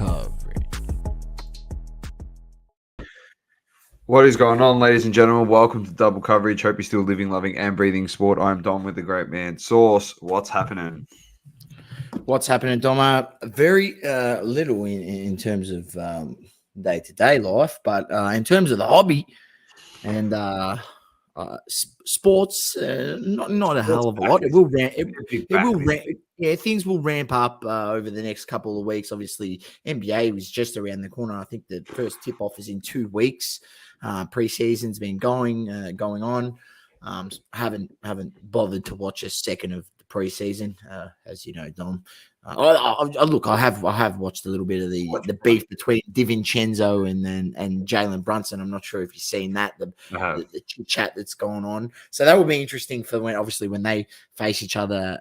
coverage. What is going on, ladies and gentlemen? Welcome to Double Coverage. Hope you're still living, loving, and breathing sport. I'm Dom with the great man Sauce. What's happening? What's happening, Doma? Very little in terms of day-to-day life, but in terms of the hobby and sports, not a hell of a lot. It will ramp. It will ramp. Yeah, things will ramp up over the next couple of weeks. Obviously, NBA was just around the corner. I think the first tip-off is in 2 weeks. Pre-season's been going on. Haven't bothered to watch a second of the preseason, as you know, Dom. Look, I have watched a little bit of the beef between DiVincenzo and Jalen Brunson. I'm not sure if you've seen that the chat that's going on. So that will be interesting for when they face each other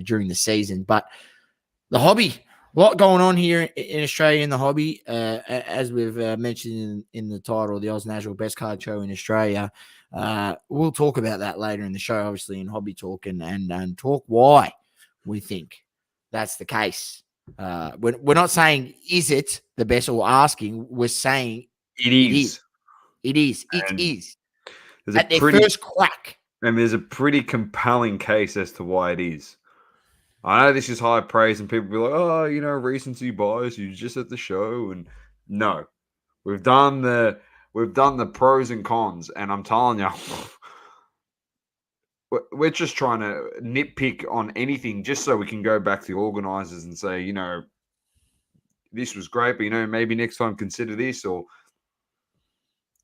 during the season. But the hobby, a lot going on here in Australia in the hobby, as we've mentioned in the title, the oznational best card show in Australia. We'll talk about that later in the show, obviously in hobby talk and talk why we think that's the case. We're not saying is it the best or asking. We're saying it is. It is. At their first crack. And there's a pretty compelling case as to why it is. I know this is high praise and people be like, oh, recency bias, you're just at the show. And no, we've done the pros and cons. And I'm telling you, we're just trying to nitpick on anything just so we can go back to the organizers and say, this was great, but, maybe next time consider this, or I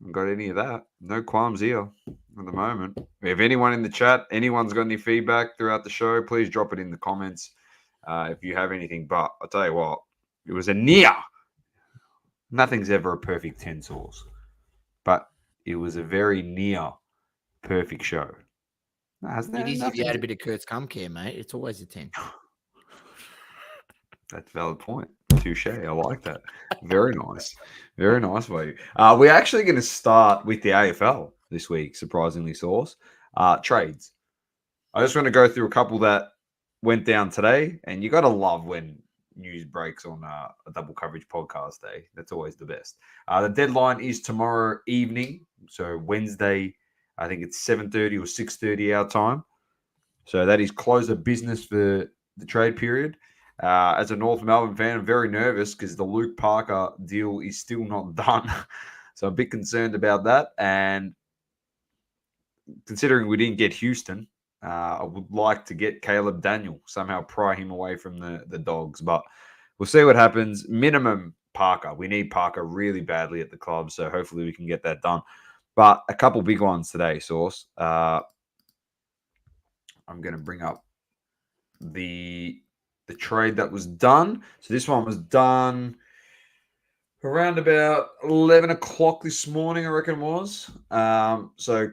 haven't got any of that. No qualms here at the moment. If anyone in the chat, anyone's got any feedback throughout the show, please drop it in the comments if you have anything. But I'll tell you what, it was a near. Nothing's ever a perfect 10 Sauce, but it was a very near perfect show. It is if you had a bit of Kurt's cum care, mate. It's always a 10. That's a valid point. Touche. I like that. Very nice. Very nice for you. We're actually going to start with the AFL this week, surprisingly, Sauce. Trades. I just want to go through a couple that went down today, and you got to love when news breaks on a double coverage podcast day. That's always the best. The deadline is tomorrow evening, so Wednesday, I think it's 7:30 or 6:30 our time. So that is close of business for the trade period. As a North Melbourne fan, I'm very nervous because the Luke Parker deal is still not done. So I'm a bit concerned about that. And considering we didn't get Houston, I would like to get Caleb Daniel, somehow pry him away from the Dogs. But we'll see what happens. Minimum Parker. We need Parker really badly at the club, so hopefully we can get that done. But a couple big ones today, Sauce. I'm going to bring up the trade that was done. So this one was done around about 11 o'clock this morning, I reckon it was. So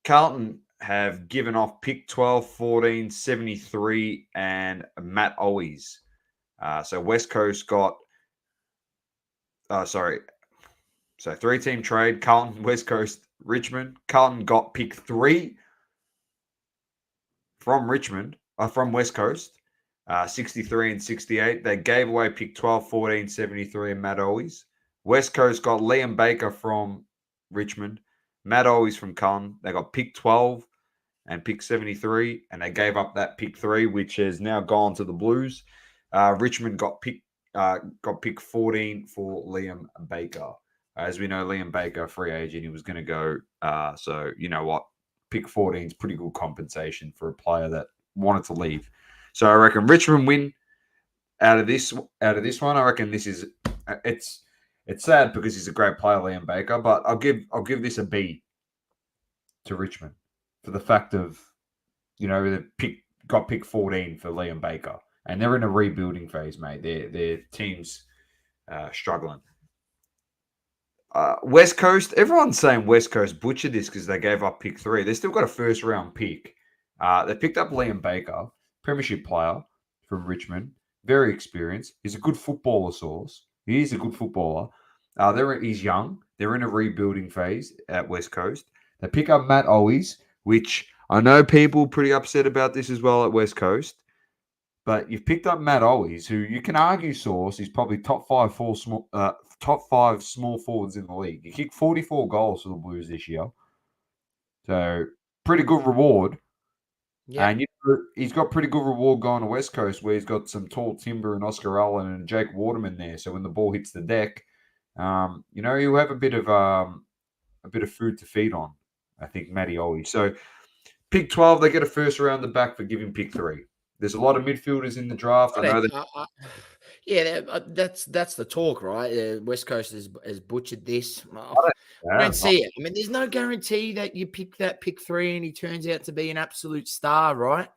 Carlton have given off pick 12, 14, 73, and Matt Owies. So West Coast got... So 3-team trade, Carlton, West Coast, Richmond. Carlton got pick 3 from West Coast. 63 and 68. They gave away pick 12, 14, 73, and Matt Owies. West Coast got Liam Baker from Richmond. Matt Owies from Carlton. They got pick 12 and pick 73, and they gave up that pick 3, which has now gone to the Blues. Richmond got pick 14 for Liam Baker. As we know, Liam Baker, free agent, he was going to go. So you know what? Pick 14 is pretty good compensation for a player that wanted to leave. So I reckon Richmond win out of this one. I reckon this is it's sad because he's a great player, Liam Baker, but I'll give this a B to Richmond for the fact of they got pick 14 for Liam Baker, and they're in a rebuilding phase, mate. Their team's struggling. West Coast, everyone's saying West Coast butchered this because they gave up pick 3. They still got a first round pick. They picked up Liam Baker, premiership player from Richmond, very experienced. He's a good footballer, Sauce. He is a good footballer. He's young. They're in a rebuilding phase at West Coast. They pick up Matt Owies, which I know people are pretty upset about this as well at West Coast. But you've picked up Matt Owies, who you can argue, Source, is probably top five small forwards in the league. He kicked 44 goals for the Blues this year. So pretty good reward. Yeah. And he's got pretty good reward going to West Coast, where he's got some tall timber and Oscar Allen and Jake Waterman there. So when the ball hits the deck, he'll have a bit of food to feed on. I think Matty Owie. So pick 12, they get a first rounder back for giving pick 3. There's a lot of midfielders in the draft. I know that. Yeah, that's the talk, right? West Coast has butchered this. I don't see it. I mean, there's no guarantee that you pick that pick 3 and he turns out to be an absolute star, right?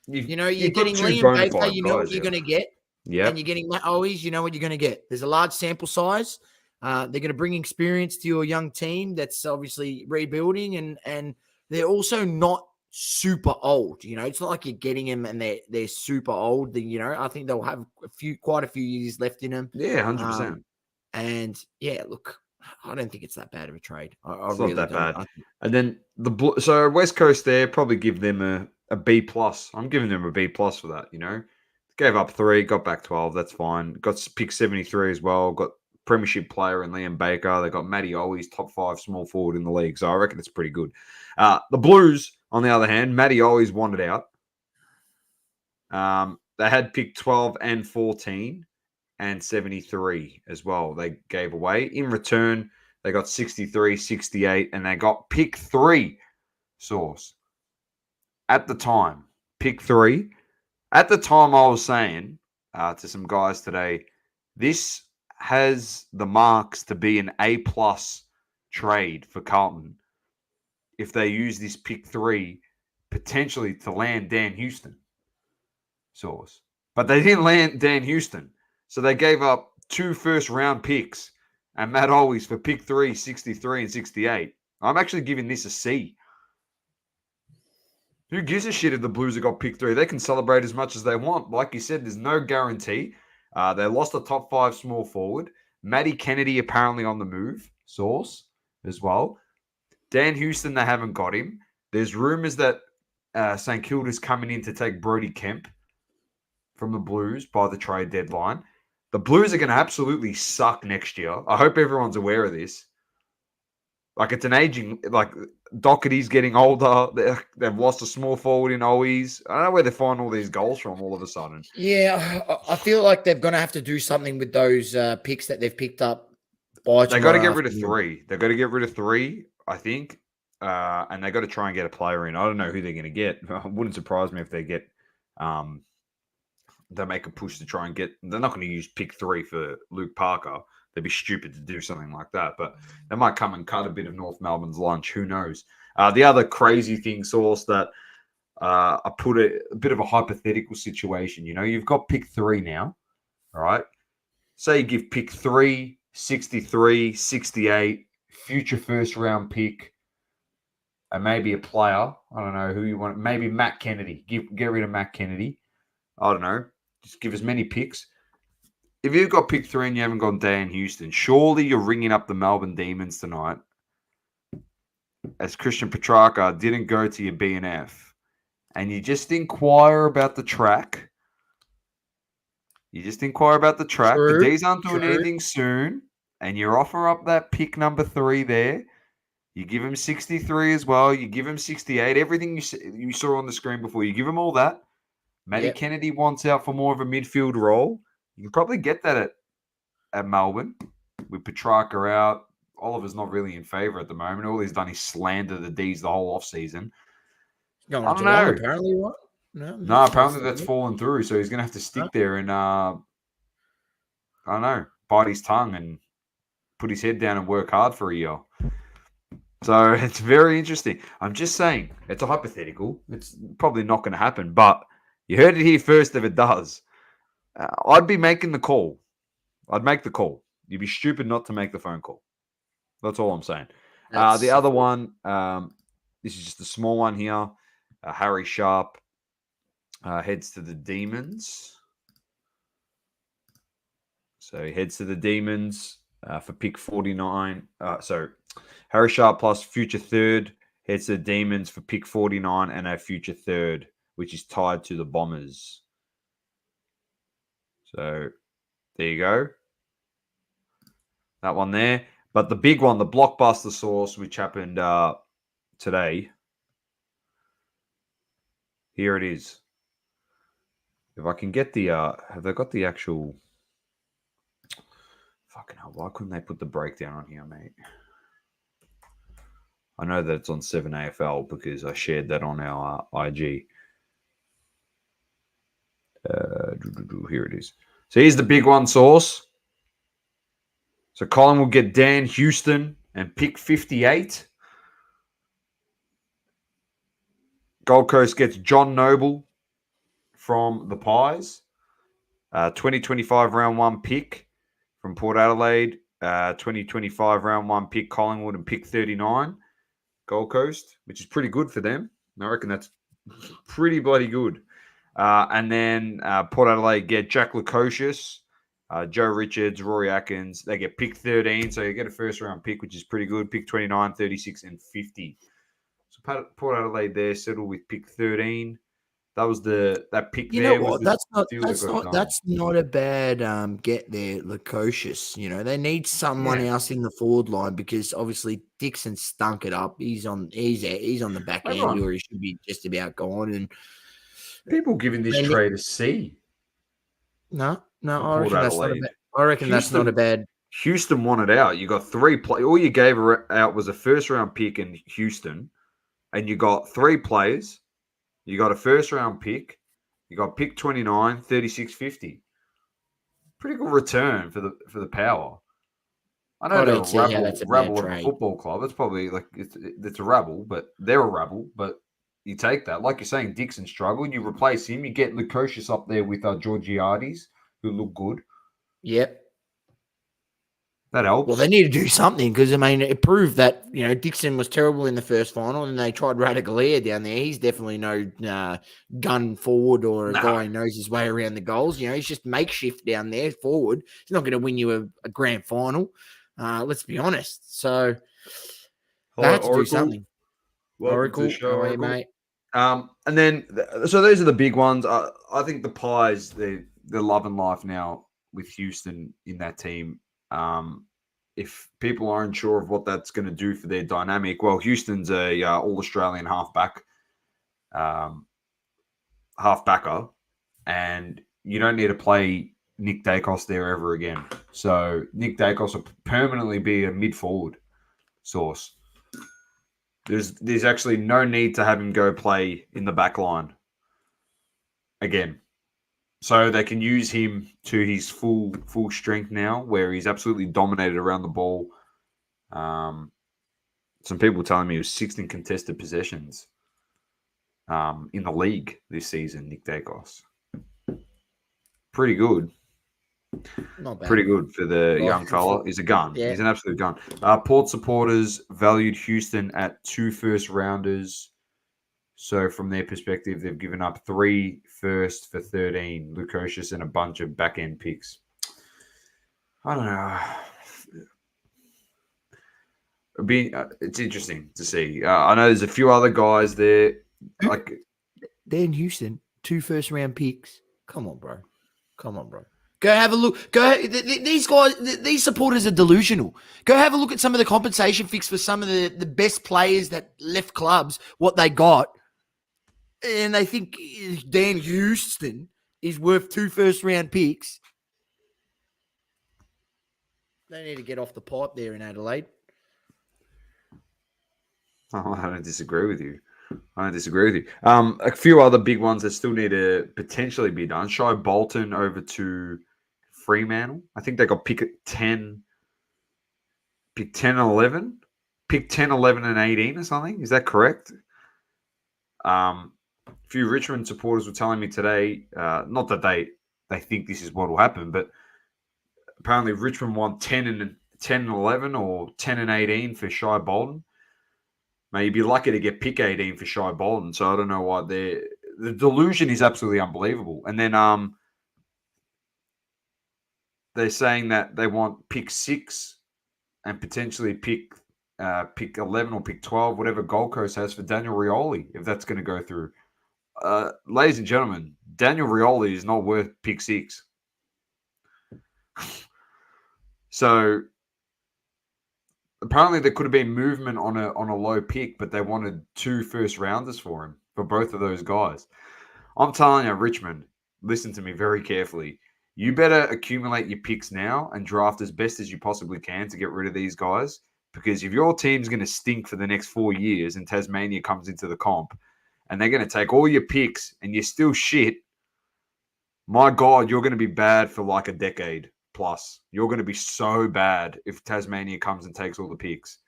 You're getting Liam Baker, you know what you're going to get. Yeah. And you're getting Matt Owies, you know what you're going to get. There's a large sample size. They're going to bring experience to your young team that's obviously rebuilding, and they're also not super old. It's not like you're getting them and they're super old. I think they'll have quite a few years left in them. Yeah, 100%. And yeah, look, I don't think it's that bad of a trade. I it's really not that don't. bad. And then so West Coast there probably give them a B plus. I'm giving them a B plus for that. Gave up 3, got back 12. That's fine. Got pick 73 as well. Got premiership player in Liam Baker. They got Matty Owies, top 5 small forward in the league. So I reckon it's pretty good. The Blues, on the other hand, Matty Owies wanted out. They had pick 12 and 14 and 73 as well. They gave away. In return, they got 63, 68, and they got pick 3, Source. At the time, pick 3. At the time, I was saying to some guys today, this has the marks to be an A+ trade for Carlton if they use this pick 3 potentially to land Dan Houston. Source. But they didn't land Dan Houston. So they gave up 2 first-round picks and Matt Owies for pick 3, 63 and 68. I'm actually giving this a C. Who gives a shit if the Blues have got pick 3? They can celebrate as much as they want. Like you said, there's no guarantee. They lost a top 5 small forward. Matty Kennedy apparently on the move. Source as well. Dan Houston, they haven't got him. There's rumors that St. Kilda's coming in to take Brody Kemp from the Blues by the trade deadline. The Blues are going to absolutely suck next year. I hope everyone's aware of this. Like, it's an aging, like, Doherty's getting older. They've lost a small forward in Owies. I don't know where they find all these goals from all of a sudden. Yeah, I feel like they're going to have to do something with those picks that they've picked up by tomorrow. They got to get rid of 3. They've got to get rid of 3, I think. And they got to try and get a player in. I don't know who they're going to get. It wouldn't surprise me if they get they make a push to try and get. They're not going to use pick 3 for Luke Parker. They'd be stupid to do something like that. But they might come and cut a bit of North Melbourne's lunch. Who knows? The other crazy thing, Source, that I put a bit of a hypothetical situation. You've got pick 3 now. All right. Say you give pick 3, 63, 68, future first round pick, and maybe a player. I don't know who you want. Maybe Matt Kennedy. Get rid of Matt Kennedy. I don't know. Just give as many picks. If you've got pick 3 and you haven't gone Dan Houston, surely you're ringing up the Melbourne Demons tonight as Christian Petrarca didn't go to your B&F. And you just inquire about the track. True, The D's aren't doing anything soon. And you offer up that pick number 3 there. You give him 63 as well. You give him 68. Everything you saw on the screen before, you give him all that. Matty Kennedy wants out for more of a midfield role. You can probably get that at Melbourne with Petrarca out. Oliver's not really in favour at the moment. All he's done is slander the D's the whole offseason. I don't know. Apparently, what? No, apparently that's fallen through. So he's going to have to stick there and, I don't know, bite his tongue and put his head down and work hard for a year. So it's very interesting. I'm just saying, it's a hypothetical. It's probably not going to happen, but you heard it here first if it does. I'd be making the call. I'd make the call. You'd be stupid not to make the phone call. That's all I'm saying. The other one, this is just a small one here. Harry Sharp heads to the Demons. So he heads to the Demons for pick 49. So Harry Sharp plus future third heads to the Demons for pick 49 and a future third, which is tied to the Bombers. So there you go. That one there. But the big one, the blockbuster source, which happened today. Here it is. If I can get the have they got the actual fucking hell, why couldn't they put the breakdown on here, mate? I know that it's on 7 AFL because I shared that on our IG. Here it is. So here's the big one source. So Colin will get Dan Houston and pick 58. Gold Coast gets John Noble from the Pies. 2025 round 1 pick from Port Adelaide. 2025 round 1 pick Collingwood and pick 39 Gold Coast, which is pretty good for them. I reckon that's pretty bloody good. And then Port Adelaide get Jack Lukosius, Joe Richards, Rory Atkins. They get pick 13, so you get a first round pick, which is pretty good. Pick 29, 36, and 50. So Port Adelaide there settled with pick 13. That was that pick. You there know what? Was That's not a bad get there, Lukosius. You know, they need someone else in the forward line because obviously Dixon stunk it up. He's on the back end, or he should be just about gone. And people giving this trade a C. No, I reckon that's not a bad. I reckon that's not a bad. Houston wanted out. You got 3 play. All you gave out was a first round pick in Houston, and you got 3 players. You got a first round pick. You got pick 29, 36, 50. Pretty good return for the Power. I know they're a rabble of a football club. It's probably like it's a rabble, but they're a rabble. But you take that, like you're saying, Dixon struggled. You replace him. You get Lukosius up there with Georgiades, who look good. Yep. That helps. Well, they need to do something because, I mean, it proved that, you know, Dixon was terrible in the first final and they tried Radaglia down there. He's definitely no gun forward or a guy who knows his way around the goals. You know, he's just makeshift down there forward. He's not going to win you a grand final. Let's be honest. So they had to do something. Welcome to the show, how are you, mate? And then, so those are the big ones. I think the Pies, they're loving life now with Houston in that team. If people are unsure of what that's going to do for their dynamic, well, Houston's a all-Australian halfbacker, and you don't need to play Nick Dacos there ever again. So Nick Dacos will permanently be a mid-forward source. There's actually no need to have him go play in the back line again. So they can use him to his full strength now, where he's absolutely dominated around the ball. Some people telling me he was 6th in contested possessions in the league this season, Nick Dacos. Pretty good. Not bad. Pretty good for the young fella. He's a gun. Yeah. He's an absolute gun. Port supporters valued Houston at 2 first-rounders. So from their perspective, they've given up 3 first for 13, Lukosius, and a bunch of back-end picks. I don't know. It's interesting to see. I know there's a few other guys there. Like Dan Houston, 2 first-round picks. Come on, bro. Go have a look. These guys, these supporters are delusional. Go have a look at some of the compensation fix for some of the best players that left clubs, what they got. And they think Dan Houston is worth 2 first-round picks. They need to get off the pipe there in Adelaide. Oh, I don't disagree with you. A few other big ones that still need to potentially be done. Shai Bolton over to Fremantle. I think they got pick 10, 11, 11, and 18 or something. Is that correct? A few Richmond supporters were telling me today, not that they think this is what will happen, but apparently Richmond want 10 and 11 or 10 and 18 for Shai Bolton. Mate, you'd be lucky to get pick 18 for Shai Bolton, so I don't know why the delusion is absolutely unbelievable. And then they're saying that they want pick 6 and potentially pick 11 or pick 12, whatever Gold Coast has for Daniel Rioli, if that's going to go through. Ladies and gentlemen, Daniel Rioli is not worth pick 6. So apparently there could have been movement on a low pick, but they wanted 2 first rounders for him, for both of those guys. I'm telling you, Richmond, listen to me very carefully. You better accumulate your picks now and draft as best as you possibly can to get rid of these guys. Because if your team's going to stink for the next 4 years and Tasmania comes into the comp and they're going to take all your picks and you're still shit, my God, you're going to be bad for like a decade plus. You're going to be so bad if Tasmania comes and takes all the picks.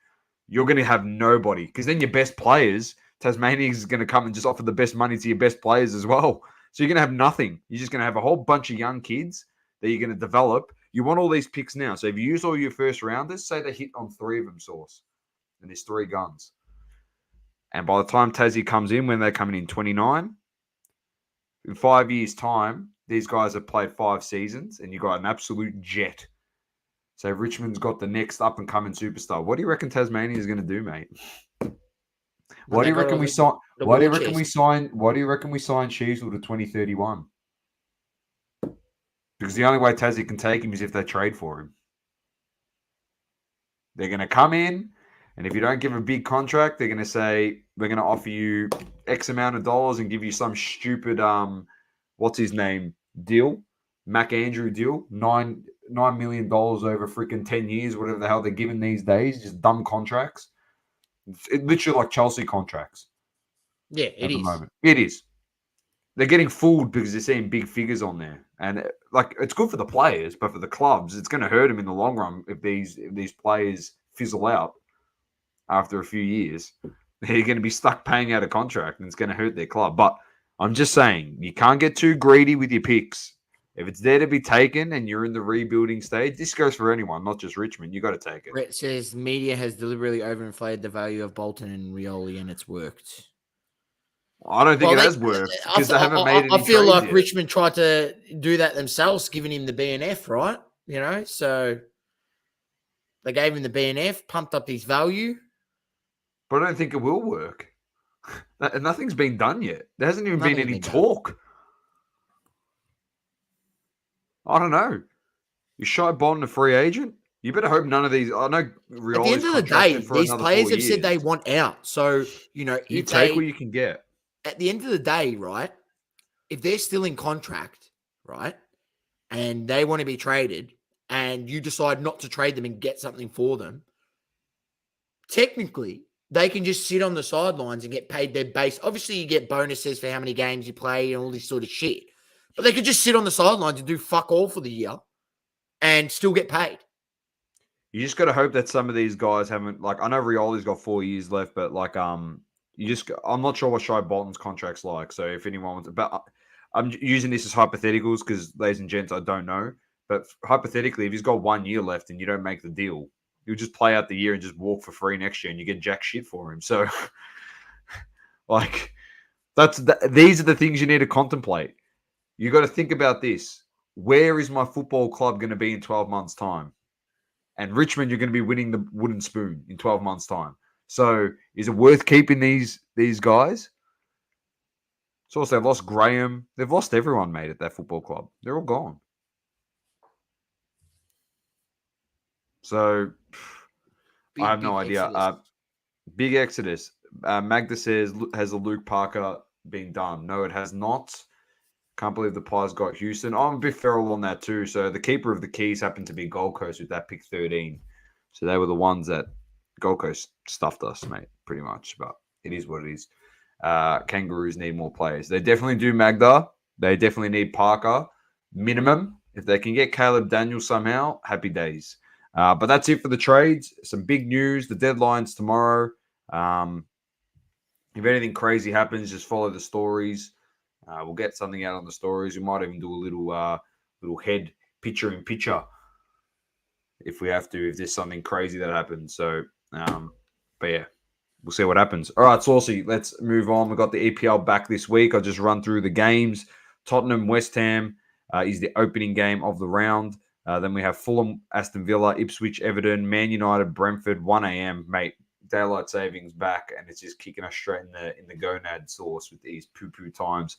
You're going to have nobody because then your best players, Tasmania is going to come and just offer the best money to your best players as well. So you're going to have nothing. You're just going to have a whole bunch of young kids that you're going to develop. You want all these picks now. So if you use all your first rounders, say they hit on 3 of them, Source, and there's 3 guns. And by the time Tassie comes in, when they're coming in 29, in 5 years' time, these guys have played 5 seasons and you've got an absolute jet. So Richmond's got the next up-and-coming superstar. What do you reckon Tasmania is going to do, mate? Why do you reckon we sign? Why do you reckon we sign? Why do you reckon we sign Sheasel to 2031? Because the only way Tassie can take him is if they trade for him. They're going to come in, and if you don't give him a big contract, they're going to say we're going to offer you X amount of dollars and give you some stupid what's his name deal, Mac Andrew deal, $9 million over freaking 10 years, whatever the hell they're giving these days, just dumb contracts. It's literally like Chelsea contracts. Yeah, it is. Moment. It is. They're getting fooled because they're seeing big figures on there, and like it's good for the players, but for the clubs, it's going to hurt them in the long run if these players fizzle out after a few years. They're going to be stuck paying out a contract, and it's going to hurt their club. But I'm just saying, you can't get too greedy with your picks. If it's there to be taken and you're in the rebuilding stage, this goes for anyone, not just Richmond. You got to take it. Brett says media has deliberately overinflated the value of Bolton and Rioli, and it's worked. I don't think it has worked because they haven't made any. I feel like yet. Richmond tried to do that themselves, giving him the BNF, right? You know, so they gave him the BNF, pumped up his value. But I don't think it will work. Nothing's been done yet. There hasn't even been any talk. I don't know. Is Shai Bolton a free agent? You better hope none of these. I know Rioli's at the end of the day, these players have years. said they want out. So, you know, you take what you can get. At the end of the day, right, if they're still in contract, right, and they want to be traded, and you decide not to trade them and get something for them, technically, they can just sit on the sidelines and get paid their base. Obviously, you get bonuses for how many games you play and all this sort of shit. But they could just sit on the sidelines and do fuck all for the year and still get paid. You just got to hope that some of these guys haven't, like, I know Rioli's got 4 years left, but like, I'm not sure what Shai Bolton's contract's like. So if anyone wants, but I'm using this as hypotheticals because, ladies and gents, I don't know. But hypothetically, if he's got 1 year left and you don't make the deal, you'll just play out the year and just walk for free next year, and you get jack shit for him. So, like, these are the things you need to contemplate. You got to think about this. Where is my football club going to be in 12 months' time? And Richmond, you're going to be winning the wooden spoon in 12 months' time. So is it worth keeping these guys? So also they've lost Graham. They've lost everyone, mate, at that football club. They're all gone. So I have no idea. Big exodus. Magda says, has the Luke Parker been done? No, it has not. Can't believe the Pies got Houston. I'm a bit feral on that too. So the keeper of the keys happened to be Gold Coast with that pick 13. So they were the ones that Gold Coast stuffed us, mate, pretty much. But it is what it is. Kangaroos need more players. They definitely do, Magda. They definitely need Parker. Minimum. If they can get Caleb Daniels somehow, happy days. But that's it for the trades. Some big news. The deadline's tomorrow. If anything crazy happens, just follow the stories. We'll get something out on the stories. We might even do a little head picture if we have to, if there's something crazy that happens. So, but yeah, we'll see what happens. All right, Saucy, let's move on. We've got the EPL back this week. I'll just run through the games. Tottenham, West Ham is the opening game of the round. Then we have Fulham, Aston Villa, Ipswich, Everton, Man United, Brentford, 1 a.m. Mate, daylight savings back, and it's just kicking us straight in the gonad sauce with these poo-poo times.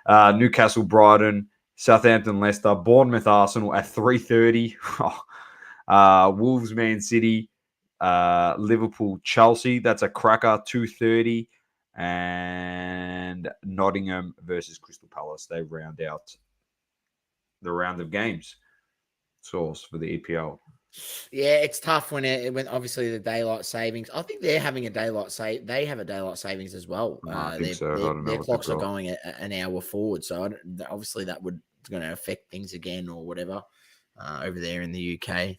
Newcastle, Brighton, Southampton, Leicester, Bournemouth, Arsenal at 3:30. Wolves, Man City, Liverpool, Chelsea. That's a cracker. 2:30, and Nottingham versus Crystal Palace. They round out the round of games. Source for the EPL. Yeah, it's tough when obviously the daylight savings. I think they're having a daylight They have a daylight savings as well. I think so. I don't know Their what they've clocks are got. going an hour forward, so obviously that would going to affect things again or whatever over there in the UK.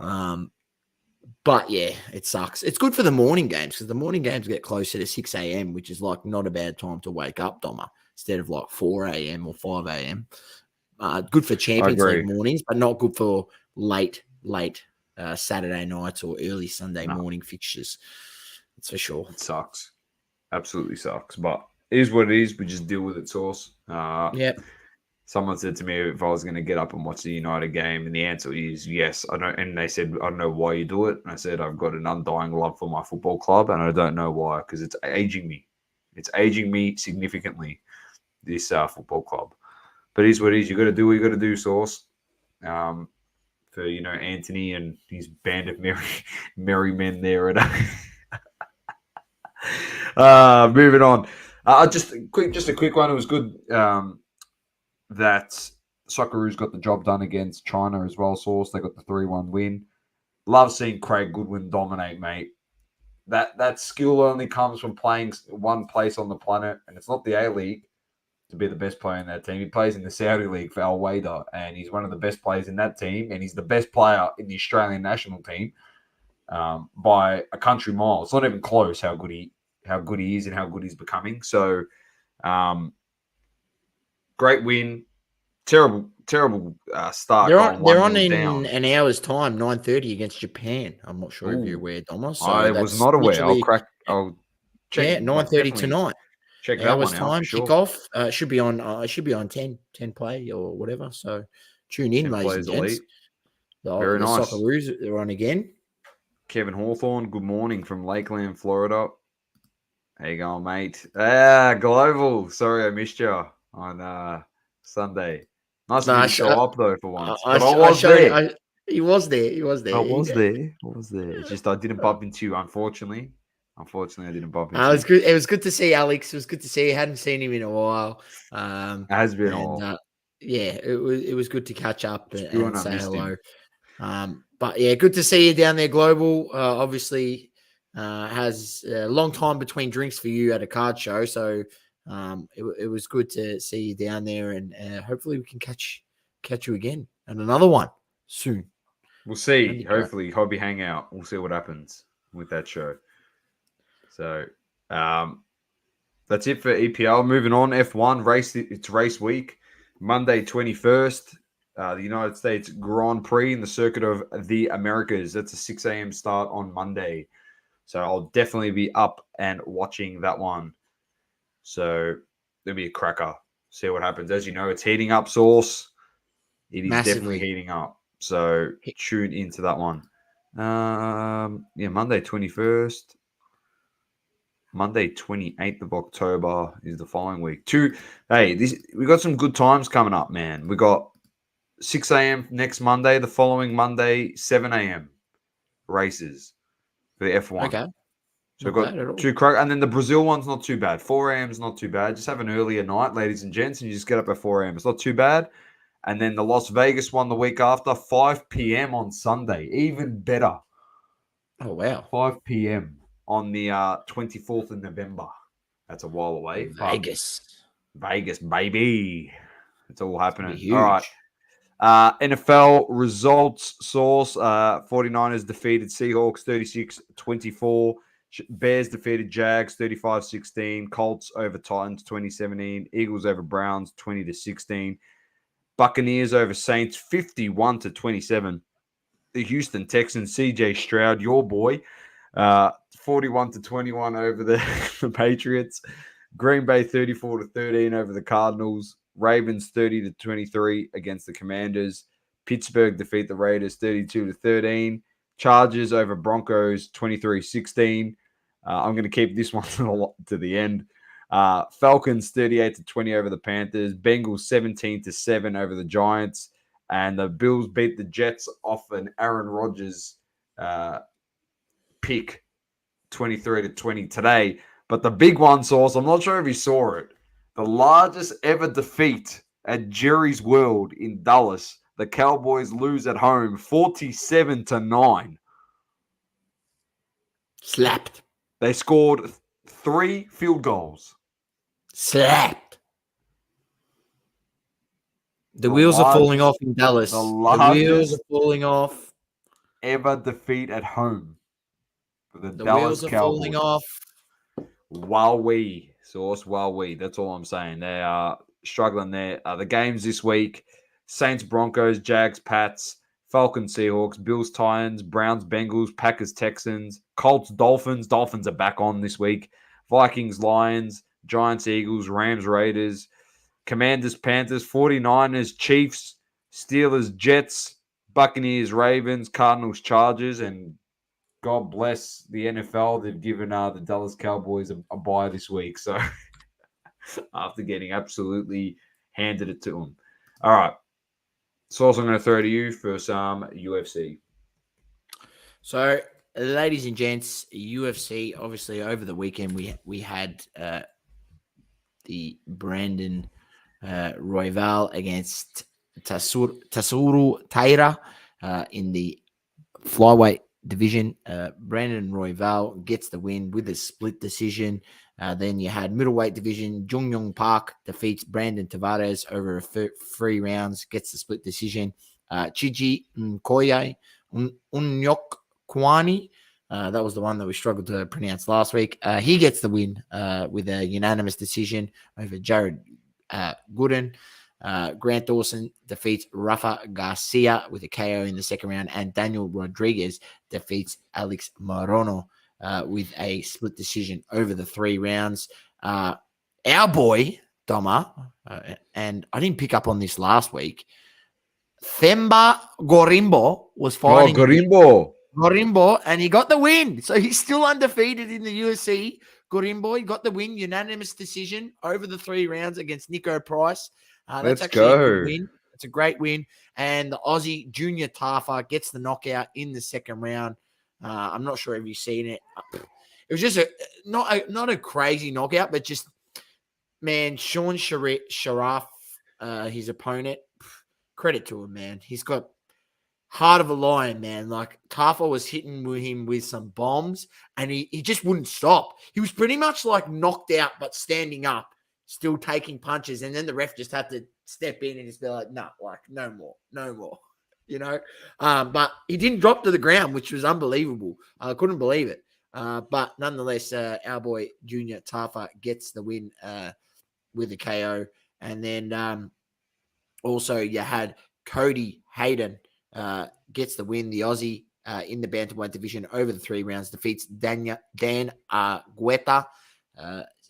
But yeah, it sucks. It's good for the morning games because the morning games get closer to 6 a.m., which is like not a bad time to wake up, Doma, instead of like 4 a.m. or 5 a.m. Good for Champions League mornings, but not good for late Saturday nights or early Sunday morning fixtures. That's for sure. It sucks. Absolutely sucks. But it is what it is. We just deal with it, Source. Yep. Someone said to me if I was going to get up and watch the United game, and the answer is yes. I don't. And they said, I don't know why you do it. And I said, I've got an undying love for my football club, and I don't know why, because it's aging me. It's aging me significantly, this football club. But it is what it is. You got to do what you got to do, Source. For Anthony and his band of merry men there. Moving on. Just a quick one. It was good that Socceroos got the job done against China as well. Source, they got the 3-1 win. Love seeing Craig Goodwin dominate, mate. That skill only comes from playing one place on the planet, and it's not the A-League to be the best player in that team. He plays in the Saudi League for Al Wahda, and he's one of the best players in that team, and he's the best player in the Australian national team by a country mile. It's not even close how good he is and how good he's becoming. So, great win. Terrible start. They're on in an hour's time, 9:30 against Japan. I'm not sure if you're aware, Thomas. So I was not aware. I'll check. Yeah, 9:30 tonight. Check that one out. Time, sure. kickoff. Should be on 10 play or whatever. So tune in, ladies and gents. Very nice. Socceroos, they're on again. Kevin Hawthorne, good morning from Lakeland, Florida. How you going, mate? Global. Sorry I missed you on Sunday. Nice of you to show up though for once. I was there. He was there. I was there. It's just I didn't bump into you, unfortunately. I didn't bump into you. It was good. It was good to see Alex. It was good to see. I hadn't seen him in a while. It has been a while. Yeah, it was good to catch up and say hello. But yeah, good to see you down there, Global. Obviously, has a long time between drinks for you at a card show, so it was good to see you down there, and hopefully we can catch you again and another one soon. We'll see. Hopefully, Hobby Hangout. We'll see what happens with that show. So that's it for EPL. Moving on, F1 race. It's race week, Monday 21st. The United States Grand Prix in the Circuit of the Americas. That's a 6 a.m. start on Monday. So I'll definitely be up and watching that one. So there'll be a cracker. See what happens. As you know, it's heating up, Source. It is definitely heating up. So tune into that one. Monday 21st. Monday 28th of October is the following week. We got some good times coming up, man. We got 6 a.m. next Monday, the following Monday, 7 a.m. races for the F1. Okay. So we've got two and then the Brazil one's not too bad. 4 a.m. is not too bad. Just have an earlier night, ladies and gents, and you just get up at 4 a.m. It's not too bad. And then the Las Vegas one the week after, 5 p.m. on Sunday. Even better. Oh, wow. 5 p.m. on the 24th of November. That's a while away. Vegas, baby. It's all happening. All right. NFL results source. 49ers defeated Seahawks 36-24. Bears defeated Jags 35-16. Colts over Titans 2017. Eagles over Browns 20-16. Buccaneers over Saints 51-27. The Houston Texans, CJ Stroud, your boy, 41-21 over the Patriots. Green Bay 34-13 over the Cardinals. Ravens 30-23 against the Commanders. Pittsburgh defeat the Raiders 32-13. Chargers over Broncos 23-16. I'm going to keep this one to the end. Falcons 38-20 over the Panthers. Bengals 17-7 over the Giants. And the Bills beat the Jets off an Aaron Rodgers pick 23-20 today. But the big one, Sauce, I'm not sure if you saw it. The largest ever defeat at Jerry's World in Dallas. The Cowboys lose at home 47-9. Slapped. They scored 3 field goals. Slapped. The wheels are falling off in Dallas. The wheels are falling off. Ever defeat at home for the Dallas Cowboys. The wheels are falling off. Wowee. Sauce, wowee. That's all I'm saying. They are struggling there. The games this week: Saints, Broncos, Jags, Pats, Falcons, Seahawks, Bills, Titans, Browns, Bengals, Packers, Texans, Colts, Dolphins. Dolphins are back on this week. Vikings, Lions, Giants, Eagles, Rams, Raiders, Commanders, Panthers, 49ers, Chiefs, Steelers, Jets, Buccaneers, Ravens, Cardinals, Chargers, and God bless the NFL. They've given the Dallas Cowboys a bye this week. So after getting absolutely handed it to them. All right. Sauce, I'm going to throw to you for some UFC. So, ladies and gents, UFC, obviously over the weekend we had the Brandon Royval against Tatsuro Taira in the flyweight division. Brandon Royval gets the win with a split decision. Then you had middleweight division. Jung Young Park defeats Brandon Tavares over 3 rounds, gets the split decision. Chiji Nkoye Unyok Kwani, that was the one that we struggled to pronounce last week. He gets the win with a unanimous decision over Jared Gooden. Grant Dawson defeats Rafa Garcia with a KO in the second round, and Daniel Rodriguez defeats Alex Morono with a split decision over the 3 rounds. Our boy, Doma, and I didn't pick up on this last week, Themba Gorimbo was fighting. Gorimbo, and he got the win. So he's still undefeated in the UFC. Gorimbo, he got the win, unanimous decision over the 3 rounds against Nico Price. That's actually a good win. It's a great win. And the Aussie Junior Tafa gets the knockout in the second round. I'm not sure if you've seen it. It was just not a crazy knockout, but just, man, Sean Sharaf, his opponent, credit to him, man. He's got heart of a lion, man. Like, Tafa was hitting him with some bombs, and he just wouldn't stop. He was pretty much like knocked out, but standing up, still taking punches, and then the ref just had to step in and just be like, no more, you know. But he didn't drop to the ground, which was unbelievable. I couldn't believe it. But nonetheless, our boy Junior Tafa gets the win with a KO. And then also you had Cody Hayden gets the win, the Aussie, in the bantamweight division over the 3 rounds, defeats Dan Argueta,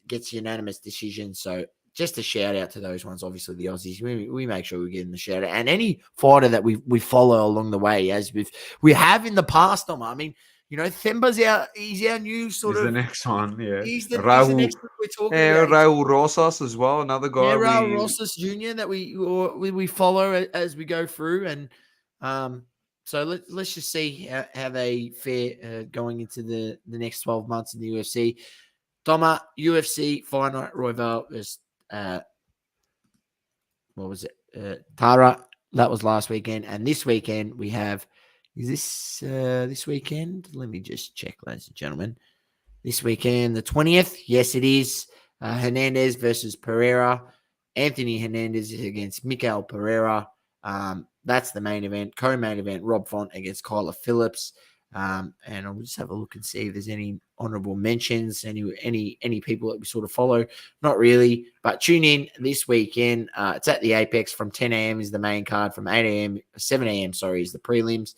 gets unanimous decision. So just a shout out to those ones. Obviously, the Aussies, we make sure we give them the shout out, and any fighter that we follow along the way, as we have in the past. I mean, you know, Themba's he's our new sort of the next one. Yeah, he's the next one we're talking about. Raul Rosas as well, another guy. Yeah, Raul Rosas Jr. that we follow as we go through, and so let's just see how they fare going into the next 12 months in the UFC. Doma, UFC Fight Night Royval was what was it? Tara. That was last weekend, and this weekend we have. Is this weekend? Let me just check, ladies and gentlemen. This weekend, the 20th. Yes, it is. Hernandez versus Pereira. Anthony Hernandez is against Mikael Pereira. That's the main event. Co-main event, Rob Font against Kyler Phillips. And I'll just have a look and see if there's any honorable mentions, any people that we sort of follow. Not really, but tune in this weekend. It's at the Apex from 10 a.m. is the main card. From 7 a.m., is the prelims.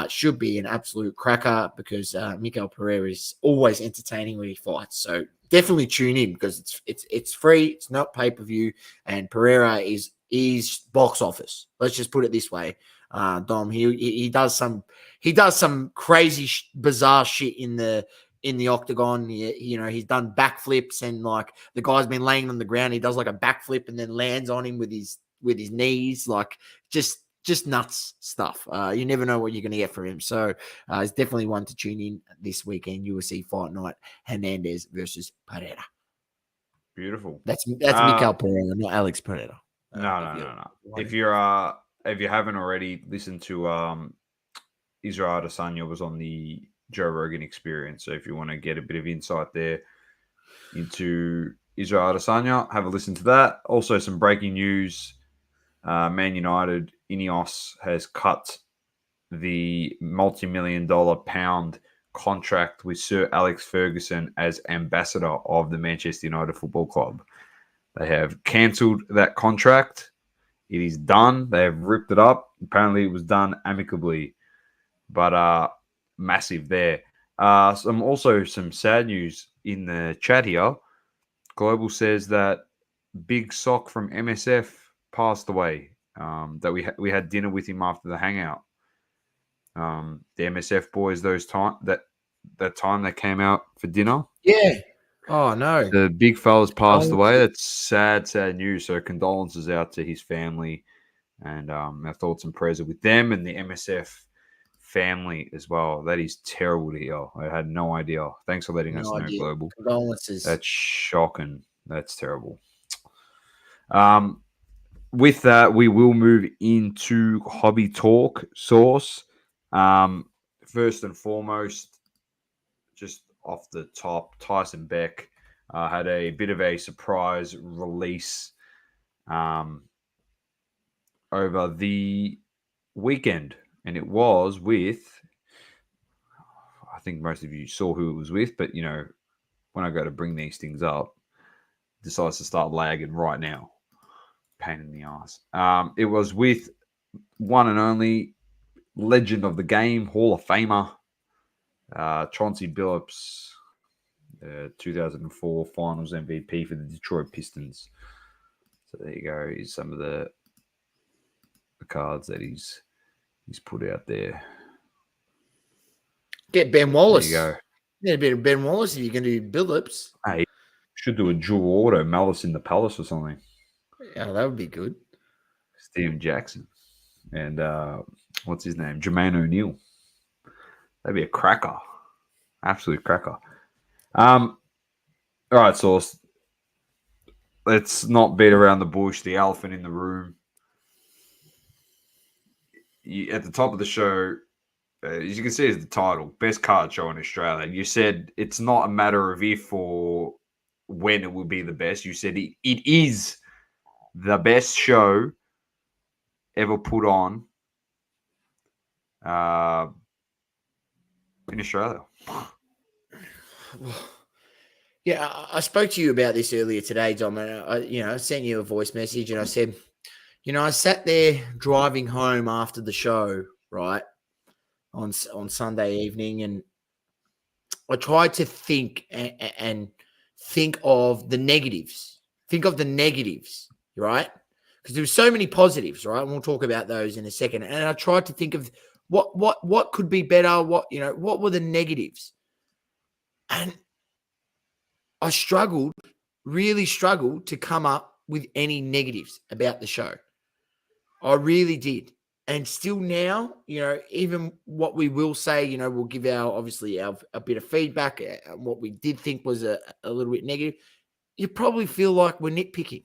Should be an absolute cracker because Mikael Pereira is always entertaining when he fights. So definitely tune in because it's free. It's not pay-per-view, and Pereira is box office. Let's just put it this way. Dom, he does some crazy bizarre shit in the in the octagon. He's done backflips, and like the guy's been laying on the ground. He does like a backflip and then lands on him with his knees, like just nuts stuff. You never know what you're going to get from him. So it's definitely one to tune in this weekend. UFC Fight Night, Hernandez versus Pereira. Beautiful. That's Mikael Pereira, not Alex Pereira. No. If you haven't already listened to Israel Adesanya was on the Joe Rogan Experience, so if you want to get a bit of insight there into Israel Adesanya, have a listen to that. Also, some breaking news: Man United, Ineos has cut the multi-million-dollar pound contract with Sir Alex Ferguson as ambassador of the Manchester United Football Club. They have cancelled that contract. It is done. They have ripped it up. Apparently, it was done amicably, but massive there. Some sad news in the chat here. Global says that Big Sock from MSF passed away. That we had dinner with him after the hangout. The MSF boys, that time they came out for dinner. Yeah. Oh no. The big fella's passed away. That's sad news. So condolences out to his family, and our thoughts and prayers are with them and the MSF family as well. That is terrible to hear. I had no idea. Thanks for letting us know, Global. Condolences. That's shocking. That's terrible. With that, we will move into Hobby Talk Source. First and foremost, just off the top, Tyson Beck had a bit of a surprise release over the weekend, and it was with, I think most of you saw who it was with, but when I go to bring these things up, it decides to start lagging right now. Pain in the ass. It was with one and only legend of the game, Hall of Famer, Chauncey Billups, 2004 Finals MVP for the Detroit Pistons. So there you go. Here's some of the cards that he's put out there. Get Ben Wallace. There you go. Get a bit of Ben Wallace if you can do Billups. Hey, should do a dual auto, Malice in the Palace or something. Yeah, that would be good. Steven Jackson. And what's his name? Jermaine O'Neal. That'd be a cracker. Absolute cracker. All right, Sauce. Let's not beat around the bush. The elephant in the room. At the top of the show, as you can see, is the title, best card show in Australia. You said it's not a matter of if or when it will be the best. You said it is the best show ever put on in Australia. Yeah, I spoke to you about this earlier today, Dom, and I sent you a voice message, and I said, I sat there driving home after the show, right, on Sunday evening, and I tried to think and think of the negatives. Think of the negatives, right? Because there were so many positives, right? And we'll talk about those in a second. And I tried to think of what could be better. What were the negatives? And I really struggled to come up with any negatives about the show. I really did. And still now, even what we will say, we'll give a bit of feedback on what we did think was a little bit negative. You probably feel like we're nitpicking,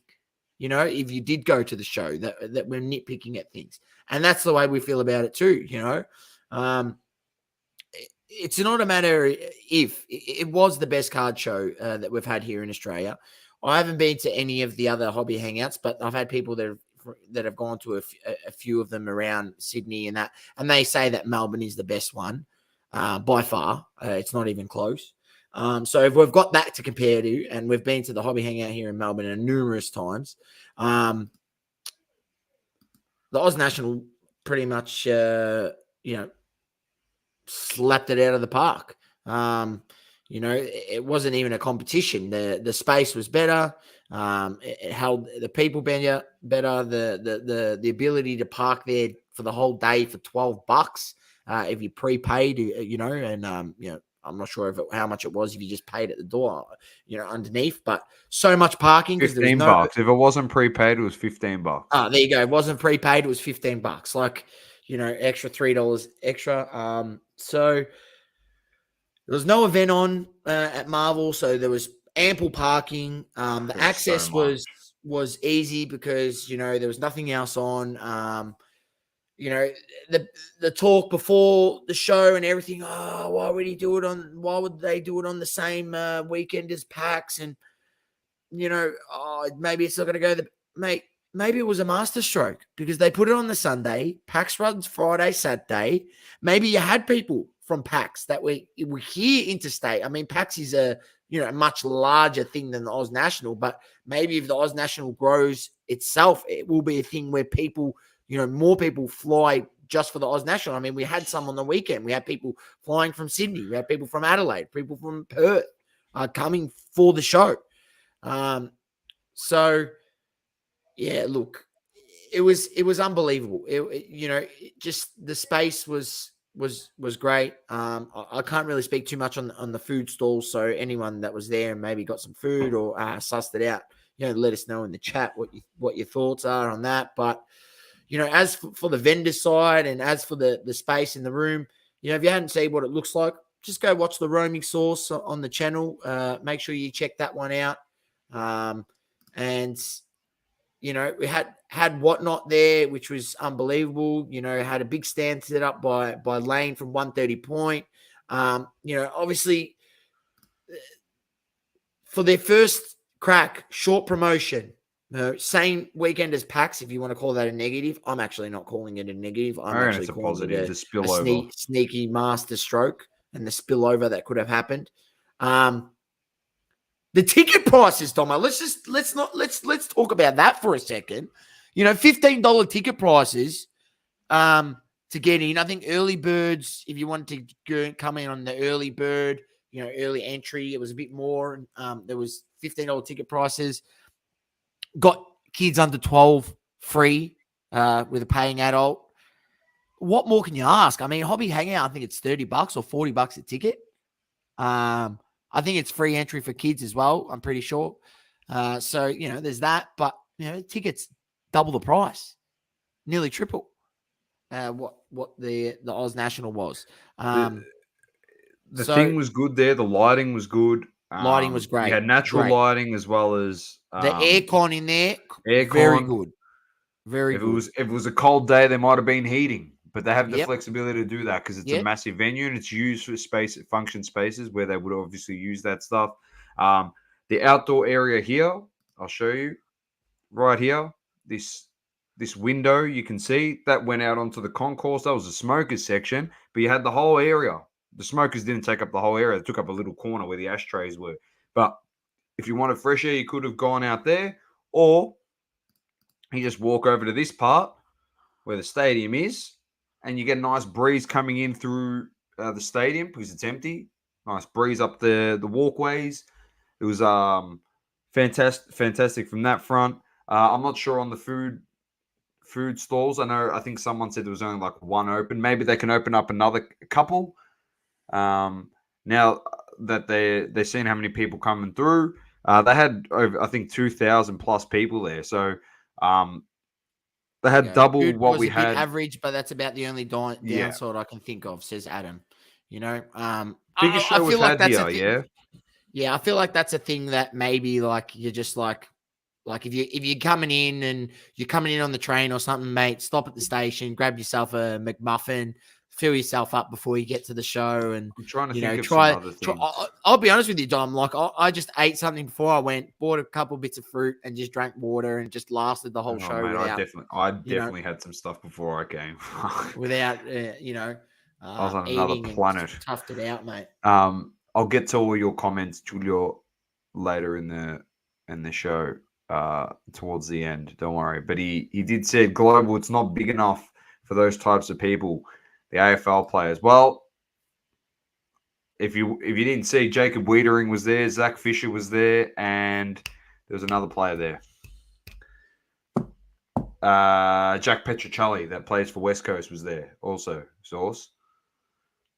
if you did go to the show, that we're nitpicking at things. And that's the way we feel about it too, It's not a matter if. It was the best card show that we've had here in Australia. I haven't been to any of the other hobby hangouts, but I've had people that have gone to a few of them around Sydney and they say that Melbourne is the best one by far. It's not even close. So if we've got that to compare to, and we've been to the hobby hangout here in Melbourne numerous times, the oznational pretty much, slapped it out of the park. It wasn't even a competition. The space was better. It held the people better. The ability to park there for the whole day for $12 if you prepaid. I'm not sure how much it was if you just paid at the door, underneath. But so much parking because there was no. $15. If it wasn't prepaid, it was $15. Ah, there you go. It wasn't prepaid. It was $15. Like, extra $3 extra. So there was no event on at Marvel, so there was ample parking. The access was easy because there was nothing else on. The talk before the show and everything. Oh, why would they do it on the same weekend as PAX? And maybe it's not going to go mate. Maybe it was a masterstroke because they put it on the Sunday. PAX runs Friday, Saturday. Maybe you had people from PAX that were here interstate. I mean, PAX is a much larger thing than the Oz National, but maybe if the Oz National grows itself, it will be a thing where people, more people fly just for the Oz National. I mean, we had some on the weekend. We had people flying from Sydney. We had people from Adelaide, people from Perth coming for the show. So yeah, look, it was unbelievable. Just the space was great. I can't really speak too much on the food stalls. So anyone that was there and maybe got some food or sussed it out, let us know in the chat what your thoughts are on that. But as for the vendor side and as for the space in the room, if you hadn't seen what it looks like, just go watch the roaming source on the channel. Make sure you check that one out. And we had Whatnot there, which was unbelievable. Had a big stand set up by Lane from 130 Point. Obviously for their first crack, short promotion, same weekend as PAX, if you want to call that a negative. I'm actually not calling it a negative. I'm actually calling it a sneaky master stroke and the spillover that could have happened. The ticket prices, Tomo. Let's talk about that for a second. $15 ticket prices to get in. I think early birds, if you wanted to come in on the early bird, early entry, it was a bit more. There was $15 ticket prices. Got kids under 12 free with a paying adult. What more can you ask? I mean, Hobby Hangout, I think it's $30 or $40 a ticket. I think it's free entry for kids as well, I'm pretty sure. So, there's that. But, tickets double the price, nearly triple what the Oz National was. The thing was good there. The lighting was good. Lighting was great. You had natural lighting as well as the aircon in there. Aircon. Very good. Very good. If it was a cold day, there might have been heating, but they have the flexibility to do that because it's a massive venue and it's used for function spaces where they would obviously use that stuff. The outdoor area here, I'll show you right here. This window you can see that went out onto the concourse. That was the smokers section, but you had the whole area. The smokers didn't take up the whole area. They took up a little corner where the ashtrays were. But if you wanted fresh air, you could have gone out there, or you just walk over to this part where the stadium is, and you get a nice breeze coming in through the stadium because it's empty. Nice breeze up the walkways. It was fantastic from that front. I'm not sure on the food stalls. I think someone said there was only like one open. Maybe they can open up another couple. Now that they're seeing how many people coming through, they had over, I think, 2,000 plus people there. So they had double what we had. Average, but that's about the only downside I can think of, says Adam. Biggest show we've had here, yeah. Yeah, I feel like that's a thing that maybe like you're just like if you're coming in and you're coming in on the train or something, mate, stop at the station, grab yourself a McMuffin, fill yourself up before you get to the show, and I'm trying to think of some other things. I'll be honest with you, Dom. Like I just ate something before I went, bought a couple bits of fruit, and just drank water, and just lasted the whole show. Mate, I definitely had some stuff before I came. without I was on another planet. Toughed it out, mate. I'll get to all your comments, Julio, later in the show. Towards the end, don't worry. But he did say global, it's not big enough for those types of people, the AFL players. Well, if you didn't see, Jacob Wiedering was there, Zach Fisher was there, and there was another player there. Jack Petrocelli that plays for West Coast was there also. Source.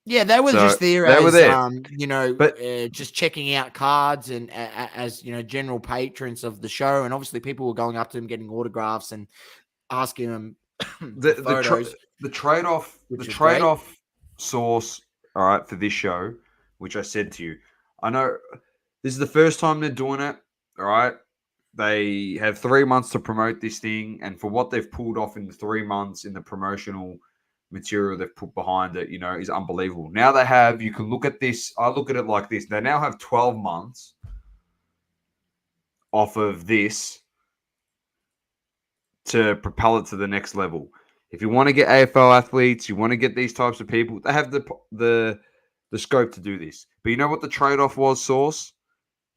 Yeah, they were So just there they were as there. But just checking out cards and as general patrons of the show, and obviously people were going up to them, getting autographs and asking them for photos, the trade-off which is great. source, all right, for this show, which I said to you, I know this is the first time they're doing it, all right. They have 3 months to promote this thing, and for what they've pulled off in the 3 months in the promotional material they've put behind it, is unbelievable. Now they have, you can look at this, I look at it like this, they now have 12 months off of this to propel it to the next level. If you want to get AFL athletes, you want to get these types of people, they have the scope to do this. But you know what the trade-off was, Source?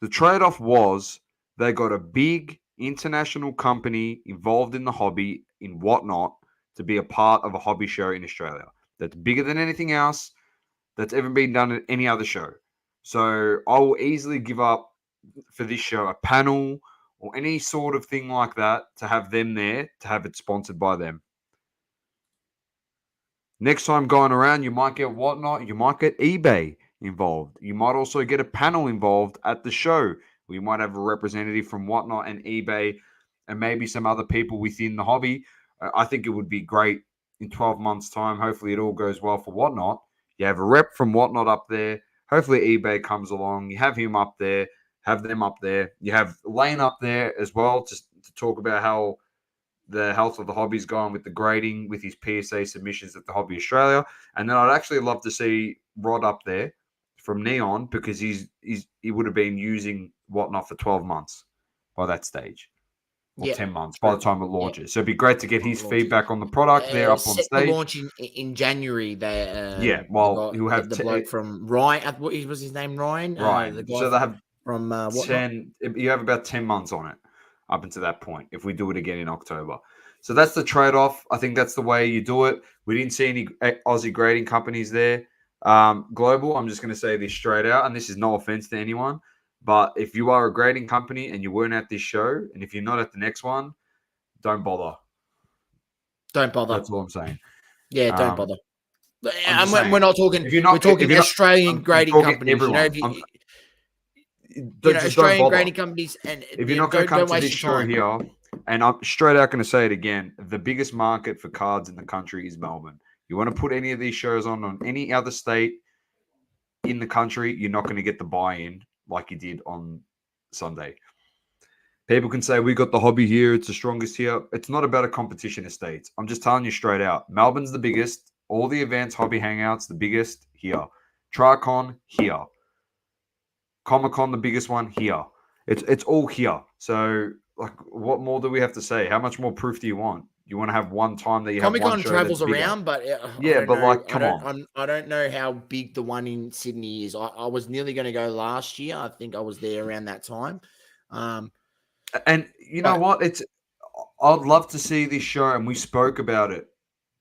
The trade-off was they got a big international company involved in the hobby in Whatnot to be a part of a hobby show in Australia. That's bigger than anything else that's ever been done at any other show. So I will easily give up for this show a panel or any sort of thing like that to have them there, to have it sponsored by them. Next time going around, you might get Whatnot, you might get eBay involved. You might also get a panel involved at the show. We might have a representative from Whatnot and eBay and maybe some other people within the hobby. I think it would be great in 12 months' time. Hopefully it all goes well for Whatnot. You have a rep from Whatnot up there. Hopefully eBay comes along. You have him up there, have them up there. You have Lane up there as well to talk about how the health of the hobby's gone with the grading, with his PSA submissions at the Hobby Australia. And then I'd actually love to see Rod up there from Neon because he would have been using Whatnot for 12 months by that stage. Or 10 months by the time it launches. Yeah. So it'd be great to get his feedback on the product there up on stage. Launch in January. He'll have the bloke from Ryan. What was his name? Ryan. Ryan. The guy so they have from 10. You have about 10 months on it up until that point. If we do it again in October, so that's the trade-off. I think that's the way you do it. We didn't see any Aussie grading companies there. Global. I'm just going to say this straight out, and this is no offense to anyone. But if you are a grading company and you weren't at this show, and if you're not at the next one, don't bother. Don't bother. That's all I'm saying. Yeah, don't bother. And we're not talking. We're talking Australian grading companies. Australian grading companies. And if you're not going to come to this show here, and I'm straight out going to say it again, the biggest market for cards in the country is Melbourne. You want to put any of these shows on any other state in the country, you're not going to get the buy-in like you did on Sunday. People can say, we got the hobby here, it's the strongest here. It's not about a competition of states. I'm just telling you straight out. Melbourne's the biggest. All the advanced hobby hangouts, the biggest here. Tricon, here. Comic-Con, the biggest one, here. It's all here. So, what more do we have to say? How much more proof do you want? You want to have one time that you Comic-Con have one show travels around, but come on. I don't know how big the one in Sydney is. I was nearly going to go last year. I think I was there around that time. And you know what? I'd love to see this show, and we spoke about it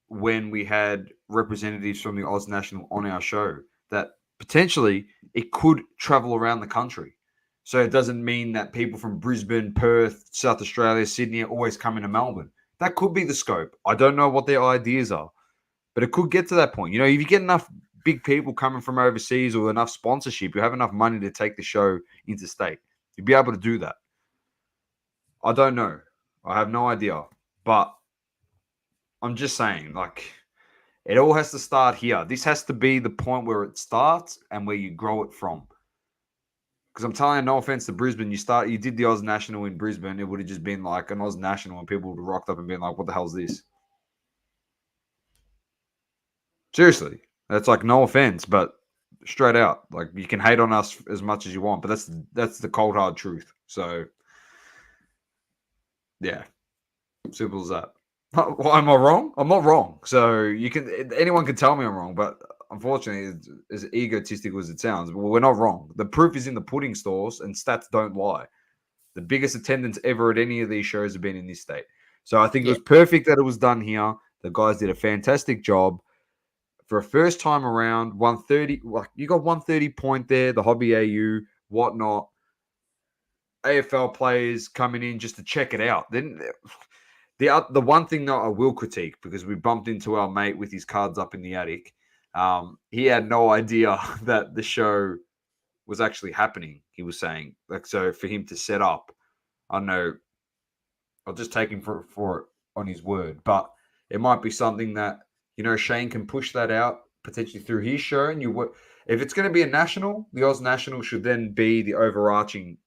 when we had representatives from the oznational on our show, that potentially it could travel around the country. So it doesn't mean that people from Brisbane, Perth, South Australia, Sydney are always coming to Melbourne. That could be the scope. I don't know what their ideas are, but it could get to that point. If you get enough big people coming from overseas or enough sponsorship, you have enough money to take the show interstate. You'd be able to do that. I don't know. I have no idea. But I'm just saying, it all has to start here. This has to be the point where it starts and where you grow it from. Because I'm telling you, no offense to Brisbane, you did the Oz National in Brisbane, it would have just been like an Oz National and people would have rocked up and been like, what the hell is this? Seriously. That's no offense, but straight out. You can hate on us as much as you want, but that's the cold hard truth. So yeah. Simple as that. Well, am I wrong? I'm not wrong. So anyone can tell me I'm wrong, but unfortunately, as egotistical as it sounds, we're not wrong. The proof is in the pudding, stores, and stats don't lie. The biggest attendance ever at any of these shows have been in this state. So I think it was perfect that it was done here. The guys did a fantastic job. For a first time around, 130, you got 130 point there, the Hobby AU, Whatnot, AFL players coming in just to check it out. Then the one thing that I will critique, because we bumped into our mate with his cards up in the attic, He had no idea that the show was actually happening. He was saying, like, so for him to set up, I don't know, I'll just take him for it on his word, but it might be something that, Shane can push that out potentially through his show. And if it's going to be a national, the Oz National should then be the overarching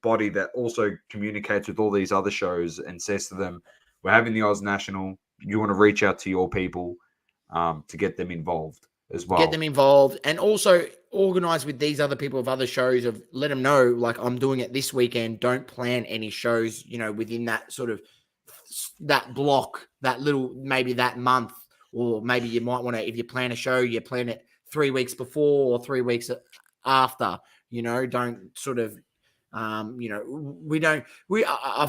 body that also communicates with all these other shows and says to them, we're having the Oz National. You want to reach out to your people to get them involved as well. Get them involved, and also organize with these other people of other shows. Of let them know, like, I'm doing it this weekend. Don't plan any shows, within that sort of that block, that little, maybe that month, or maybe you might want to, if you plan a show, you plan it 3 weeks before or 3 weeks after. Don't sort of I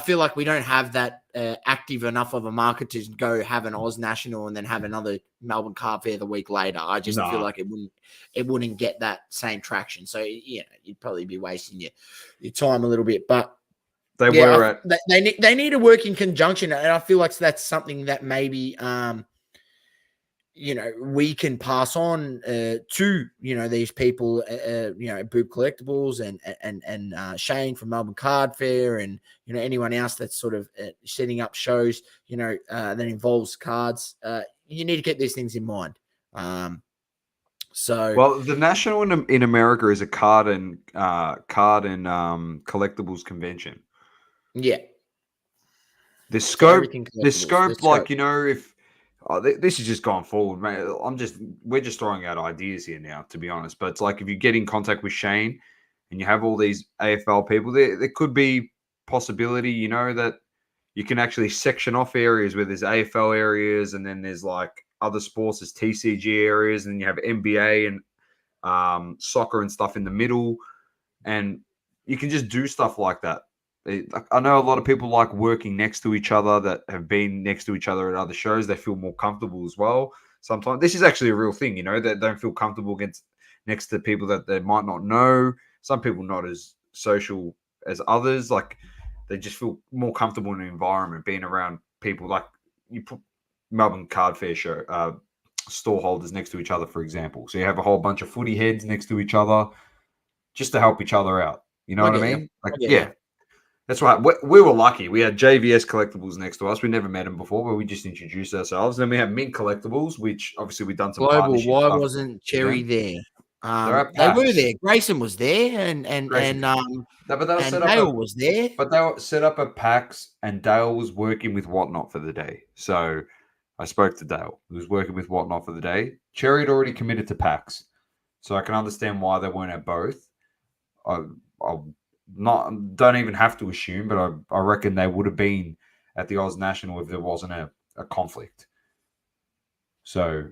feel like we don't have that active enough of a market to go have an Oz National and then have another Melbourne Card Fair the week later. I just feel like it wouldn't get that same traction. So you'd probably be wasting your time a little bit. But they need to work in conjunction, and I feel like that's something that maybe we can pass on to, these people, Boop Collectibles and Shane from Melbourne Card Fair, and, anyone else that's sort of setting up shows, that involves cards. You need to keep these things in mind. Well, the National in America is a card and collectibles convention. Yeah. The scope, like, if this is just going forward, mate. We're just throwing out ideas here now, to be honest. But it's like, if you get in contact with Shane and you have all these AFL people, there could be possibility, that you can actually section off areas where there's AFL areas, and then there's like other sports, there's TCG areas, and then you have NBA and soccer and stuff in the middle, and you can just do stuff like that. I know a lot of people like working next to each other that have been next to each other at other shows. They feel more comfortable as well. Sometimes this is actually a real thing, they don't feel comfortable next to people that they might not know. Some people not as social as others. Like, they just feel more comfortable in an environment being around people. Like, you put Melbourne Card Fair show store holders next to each other, for example. So you have a whole bunch of footy heads next to each other just to help each other out. You know what I mean? Like, yeah. That's right. We were lucky. We had JVS Collectibles next to us. We never met them before, but we just introduced ourselves. Then we have Mint Collectibles, which obviously we've done some partnership Why stuff wasn't Cherry there? They were there. Grayson was there, and Dale was there. But they were set up at PAX, and Dale was working with Whatnot for the day. So I spoke to Dale, who was working with Whatnot for the day. Cherry had already committed to PAX, so I can understand why they weren't at both. Don't even have to assume, but I reckon they would have been at the Oz National if there wasn't a conflict. So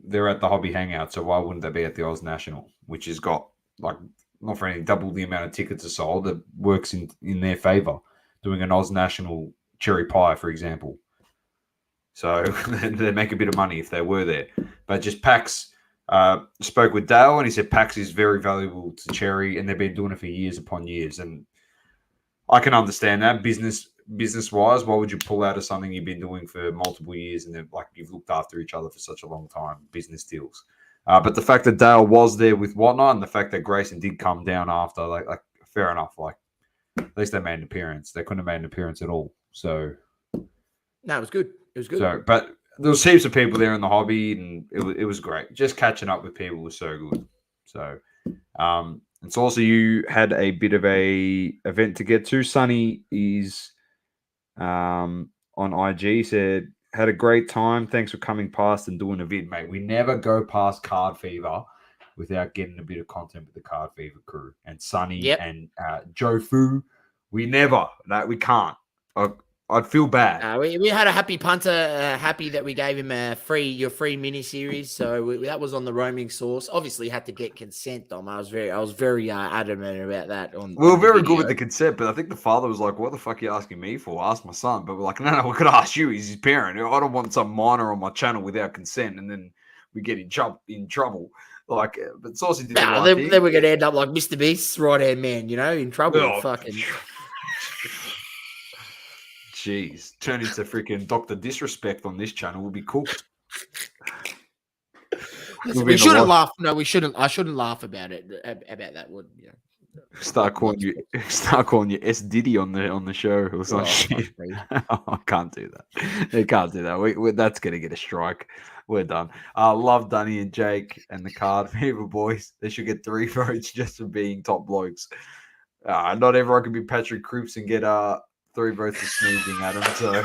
they're at the Hobby Hangout, so why wouldn't they be at the Oz National, which has got, like, not for anything, double the amount of tickets are sold? That works in their favor, doing an Oz National cherry pie, for example. So they make a bit of money if they were there. But just PAX. Spoke with Dale, and he said PAX is very valuable to Cherry, and they've been doing it for years upon years. And I can understand that business wise. Why would you pull out of something you've been doing for multiple years, and then, like, you've looked after each other for such a long time? Business deals. But the fact that Dale was there with Whatnot, and the fact that Grayson did come down after, like fair enough. Like, at least they made an appearance. They couldn't have made an appearance at all. So no, it was good. It was good. So, but there was heaps of people there in the hobby, and it was great. Just catching up with people was so good. So, it's also, you had a bit of a event to get to. Sonny is on IG, said, had a great time. Thanks for coming past and doing a vid, mate. We never go past Card Fever without getting a bit of content with the Card Fever crew and Sonny and Joe Fu. We never. No, we can't. I'd feel bad. We had a happy punter, happy that we gave him your free mini series. So that was on the roaming source. Obviously, had to get consent, Dom. I was very adamant about that. We were very good with the consent, but I think the father was like, "What the fuck are you asking me for? Ask my son." But we're like, "No, we could ask you. He's his parent. I don't want some minor on my channel without consent, and then we get in trouble." Like, but Saucy did the right thing. Then we're gonna end up like Mr. Beast's right hand man, in trouble. Fucking. Jeez, turn into freaking Dr. Disrespect on this channel would be cool. Listen, we shouldn't laugh. No, we shouldn't. I shouldn't laugh about it. About that. Would you know? Start calling you S Diddy on the show or some shit. I can't do that. They can't do that. That's gonna get a strike. We're done. Love Dunny and Jake and the card people boys. They should get 3 votes just for being top blokes. Not everyone can be Patrick Croops and get 3 votes for sneezing at him. So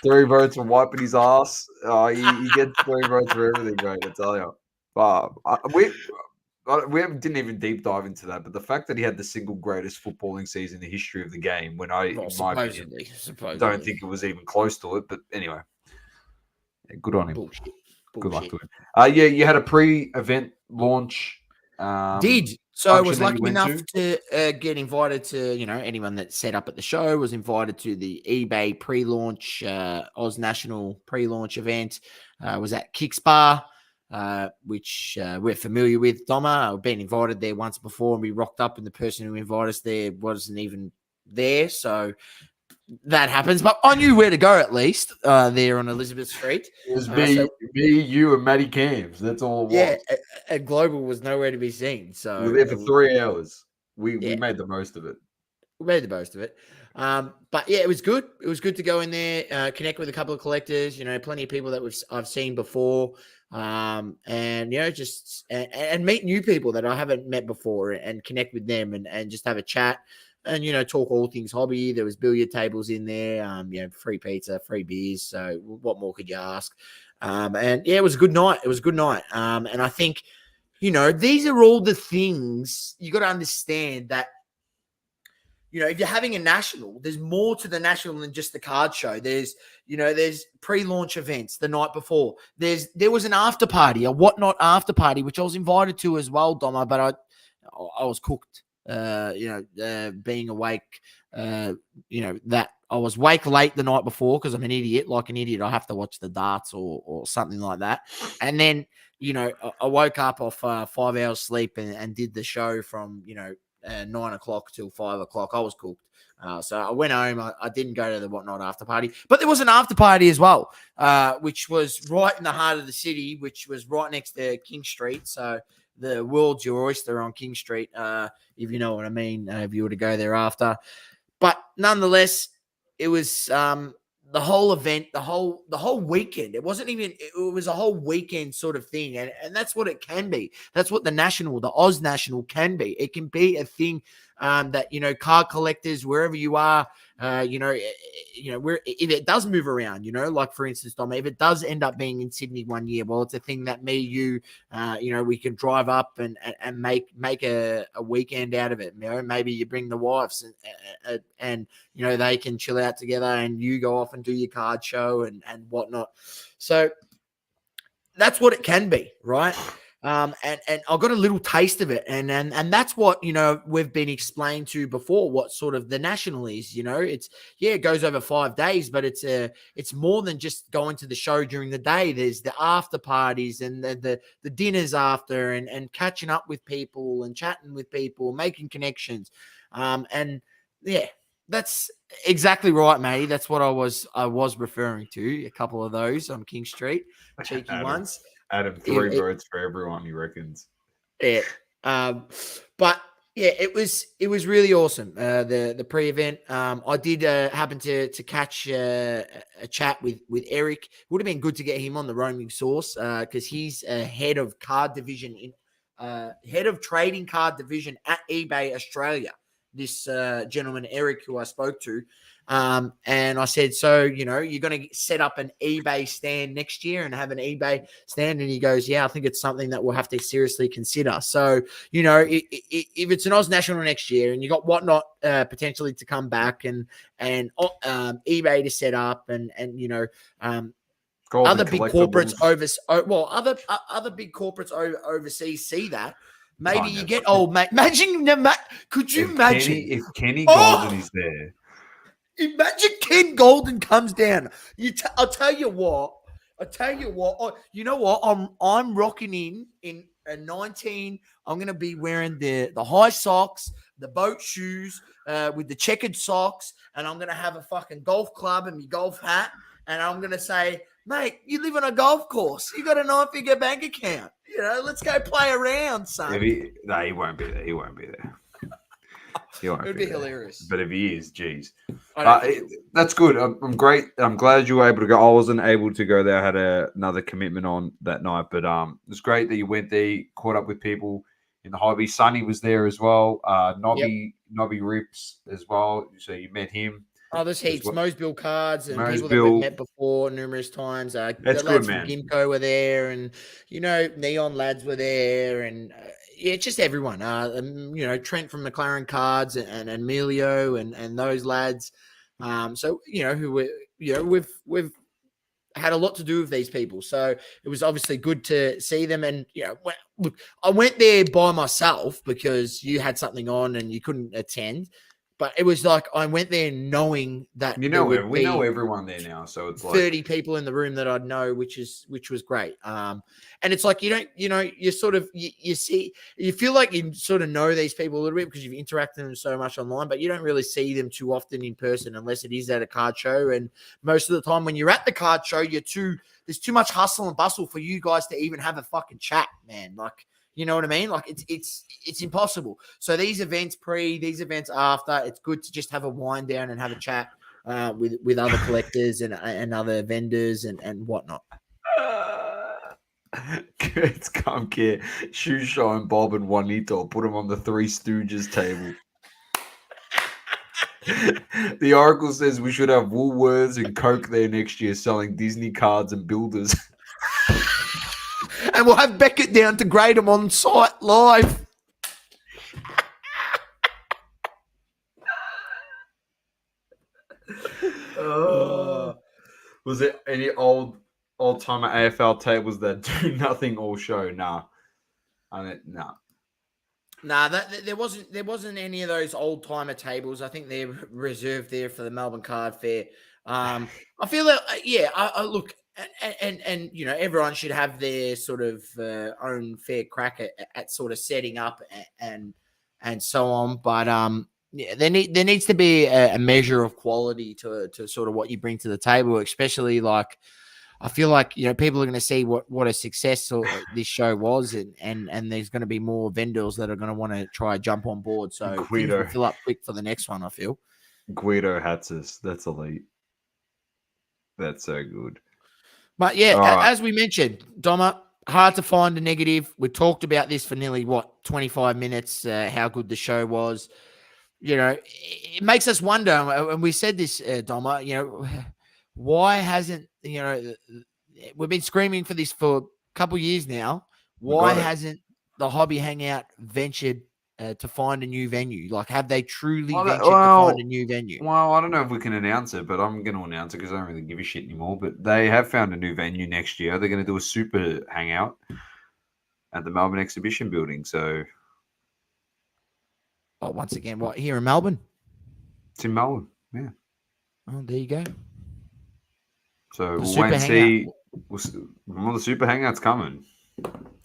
3 votes for wiping his ass. He gets 3 votes for everything, mate. I tell you. We didn't even deep dive into that, but the fact that he had the single greatest footballing season in the history of the game, when in my opinion, don't think it was even close to it. But anyway, good on him. Bullshit. Good luck to him. You had a pre-event launch. So I was lucky enough to get invited to, anyone that set up at the show was invited to the eBay pre-launch, oznational pre-launch event. Was at Kicks Bar, which we're familiar with, Doma. I've been invited there once before and we rocked up and the person who invited us there wasn't even there. So that happens, but I knew where to go at least there on Elizabeth Street. It was me, you, and Matty Cams. That's all it was. Yeah, and Global was nowhere to be seen. So we were there for 3 hours. We made the most of it. We made the most of it. But yeah, it was good. It was good to go in there, connect with a couple of collectors. Plenty of people that I've seen before, and just and meet new people that I haven't met before, and connect with them, and just have a chat. And, talk all things hobby. There was billiard tables in there, free pizza, free beers. So what more could you ask? And yeah, it was a good night. And I think, these are all the things you got to understand that, if you're having a national, there's more to the national than just the card show. There's pre-launch events the night before. There was an after party, a whatnot after party, which I was invited to as well, Doma, but I was cooked. Being awake, that I was awake late the night before because I'm an idiot. Like an idiot, I have to watch the darts or something like that. And then, I woke up off 5 hours sleep and did the show from, 9 o'clock till 5 o'clock. I was cooked. So I went home. I didn't go to the whatnot after party, but there was an after party as well, which was right in the heart of the city, which was right next to King Street. So the world's your oyster on King Street, if you know what I mean, if you were to go there after. But nonetheless, it was the whole event, the whole weekend. It wasn't even, it was a whole weekend sort of thing. And that's what it can be. That's what the Oz National can be. It can be a thing that, card collectors, wherever you are, where if it does move around, like for instance, Dom, if it does end up being in Sydney one year, well, it's a thing that me, you, we can drive up and make a weekend out of it. Maybe you bring the wives and they can chill out together and you go off and do your card show and whatnot. So that's what it can be, right? And I got a little taste of it, and that's what we've been explained to before. What sort of the national is, it goes over 5 days, but it's more than just going to the show during the day. There's the after parties and the dinners after, and catching up with people and chatting with people, making connections, and yeah. That's exactly right, matey. That's what I was referring to. A couple of those on King Street, cheeky ones. Adam, 3 votes for everyone, he reckons. Yeah. But yeah, it was really awesome. The pre-event. I did happen to catch a chat with Eric. Would have been good to get him on the roaming source because he's head of card division head of trading card division at eBay Australia. This gentleman, Eric, who I spoke to. And I said, so, you're going to set up an eBay stand next year and have an eBay stand? And he goes, yeah, I think it's something that we'll have to seriously consider. So, if it's an Oz National next year and you got whatnot potentially to come back and eBay to set up and other big corporates other big corporates overseas see that. Maybe you get old, mate. Imagine, could you imagine if Kenny Golden is there? Imagine Ken Golden comes down. I'll tell you what. You know what? I'm rocking in a 19. I'm gonna be wearing the high socks, the boat shoes, with the checkered socks, and I'm gonna have a fucking golf club and my golf hat, and I'm gonna say, Mate, you live on a golf course. You got a 9-figure bank account. Let's go play around, son. He won't be there. He won't be there. He won't It would be be there. hilarious. But if he is, geez. I don't think That's good. I'm great. I'm glad you were able to go. I wasn't able to go there. I had another commitment on that night. But it's great that you went there, caught up with people in the hobby. Sonny was there as well. Nobby Rips as well. So you met him. Oh, there's heaps. well. Moseville cards and Moseville. people that we've met before numerous times. That's the good, lads man. from Gimco were there, and Neon lads were there, and just everyone. Trent from McLaren Cards and Emilio and those lads. We've had a lot to do with these people, so it was obviously good to see them. And look, I went there by myself because you had something on and you couldn't attend. But it was like I went there knowing that we know everyone there now, so it's 30 people in the room that I'd know, which was great. And it's like you sort of you see, you feel like you sort of know these people a little bit because you've interacted with them so much online, but you don't really see them too often in person unless it is at a card show. And most of the time when you're at the card show, there's too much hustle and bustle for you guys to even have a fucking chat, man. Like, you know what I mean? Like it's impossible. So these events these events after, it's good to just have a wind down and have a chat with other collectors and other vendors and whatnot. It's come here. Shoe Shine, Bob, and Juanito. Put them on the Three Stooges table. The Oracle says we should have Woolworths and Coke there next year selling Disney cards and builders. And we'll have Beckett down to grade them on site live. Was there any old timer AFL tables that do nothing all show? Nah. Nah, there wasn't any of those old timer tables. I think they're reserved there for the Melbourne Card Fair. I feel that I look and everyone should have their sort of own fair crack at sort of setting up and so on. But there needs to be a measure of quality to sort of what you bring to the table, especially like I feel like people are going to see what a success this show was, and there's going to be more vendors that are going to want to try jump on board. So things will fill up quick for the next one. I feel Guido Hatzis, that's elite. That's so good. But as we mentioned, Doma, hard to find a negative. We talked about this for nearly 25 minutes. How good the show was. It makes us wonder, and we said this, Doma. Why hasn't we've been screaming for this for a couple of years now? Why hasn't the Hobby Hangout ventured to find a new venue? Like, have they truly ventured to find a new venue? Well, I don't know if we can announce it, but I'm going to announce it because I don't really give a shit anymore. But they have found a new venue next year. They're going to do a super hangout at the Melbourne Exhibition Building. So, once again, here in Melbourne? It's in Melbourne, yeah. Oh, there you go. So we'll wait and see. The super hangout's coming.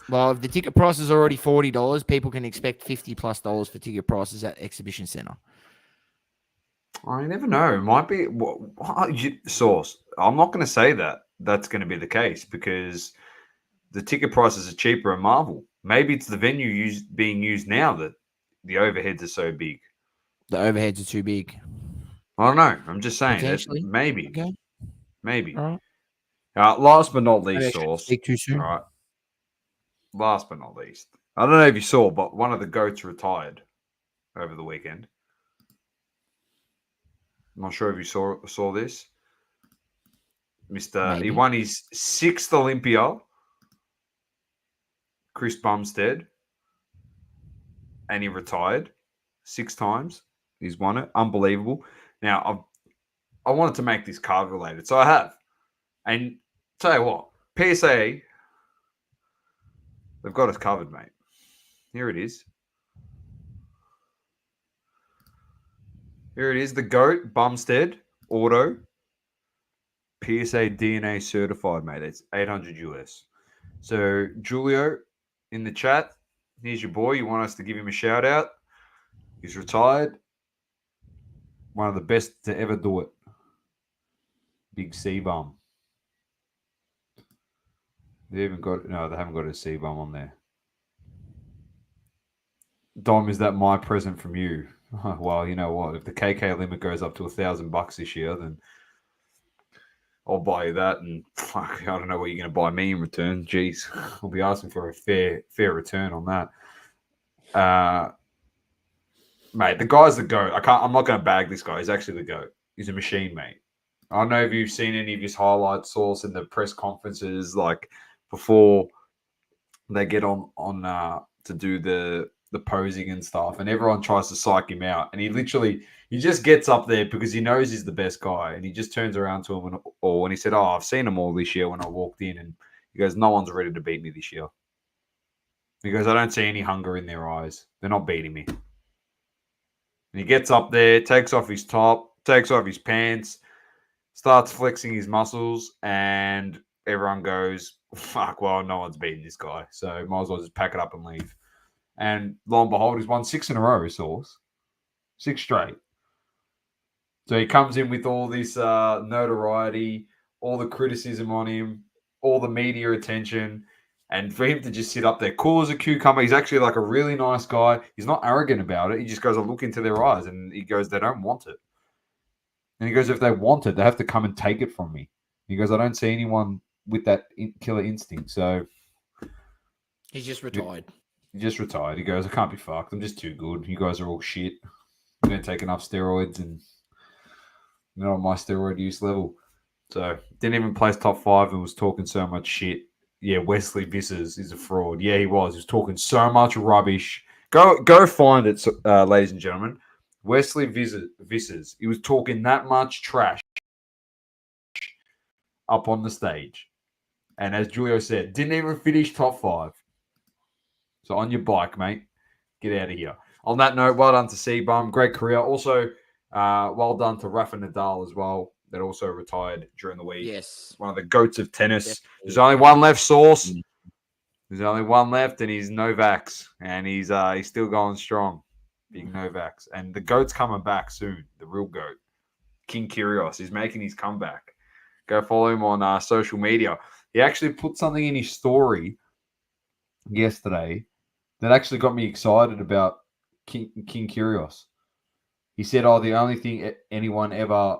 Well, if the ticket price is already $40, people can expect $50+ for ticket prices at Exhibition Centre. I never know. It might be source. I'm not going to say that that's going to be the case because the ticket prices are cheaper at Marvel. Maybe it's the venue being used now that the overheads are so big. The overheads are too big. I don't know. I'm just saying that maybe. Okay. Maybe. All right. Last but not least, source. Speak too soon. All right. Last but not least, I don't know if you saw, but one of the goats retired over the weekend. I'm not sure if you saw this. He won his 6th Olympia, Chris Bumstead, and he retired 6 times. He's won it. Unbelievable. Now, I wanted to make this card related, so I have. And tell you what, PSA, they've got us covered, mate. Here it is. Here it is. The GOAT, Bumstead, auto, PSA DNA certified, mate. It's $800 US. So, Julio, in the chat, here's your boy. You want us to give him a shout out? He's retired. One of the best to ever do it. Big C-Bum. They haven't got a C-bomb on there. Dom, is that my present from you? Well, you know what? If the KK limit goes up to $1,000 this year, then I'll buy you that. And fuck, I don't know what you're going to buy me in return. Jeez, I'll be asking for a fair return on that. Mate, the guy's the GOAT. I'm not going to bag this guy. He's actually the GOAT. He's a machine, mate. I don't know if you've seen any of his highlights, Source, in the press conferences, like before they get on to do the posing and stuff, and everyone tries to psych him out, and he just gets up there because he knows he's the best guy, and he just turns around to him and he said, "Oh, I've seen them all this year when I walked in," and he goes, "No one's ready to beat me this year." He goes, "I don't see any hunger in their eyes. They're not beating me." And he gets up there, takes off his top, takes off his pants, starts flexing his muscles, and everyone goes, "Fuck, well, no one's beating this guy, so might as well just pack it up and leave." And lo and behold, he's won 6 in a row, Source. 6 straight. So he comes in with all this notoriety, all the criticism on him, all the media attention, and for him to just sit up there cool as a cucumber, he's actually like a really nice guy. He's not arrogant about it. He just goes, "I look into their eyes," and he goes, "They don't want it." And he goes, "If they want it, they have to come and take it from me." He goes, "I don't see anyone with that killer instinct." So he's just retired. He just retired. He goes, "I can't be fucked. I'm just too good. You guys are all shit. You don't take enough steroids and you're not on my steroid use level." So didn't even place top 5 and was talking so much shit. Yeah, Wesley Vissers is a fraud. Yeah, he was. He was talking so much rubbish. Go find it, ladies and gentlemen. Wesley Vissers. He was talking that much trash up on the stage. And as Julio said, didn't even finish top 5. So on your bike, mate. Get out of here. On that note, well done to C-Bum. Great career. Also, well done to Rafa Nadal as well. That also retired during the week. Yes. One of the GOATs of tennis. Definitely. There's only one left, Source. There's only one left, and he's Novak's. And he's still going strong. Big Novak's. And the GOAT's coming back soon. The real GOAT. King Kyrgios. He's making his comeback. Go follow him on social media. He actually put something in his story yesterday that actually got me excited about King Kyrgios. He said, "Oh, the only thing anyone ever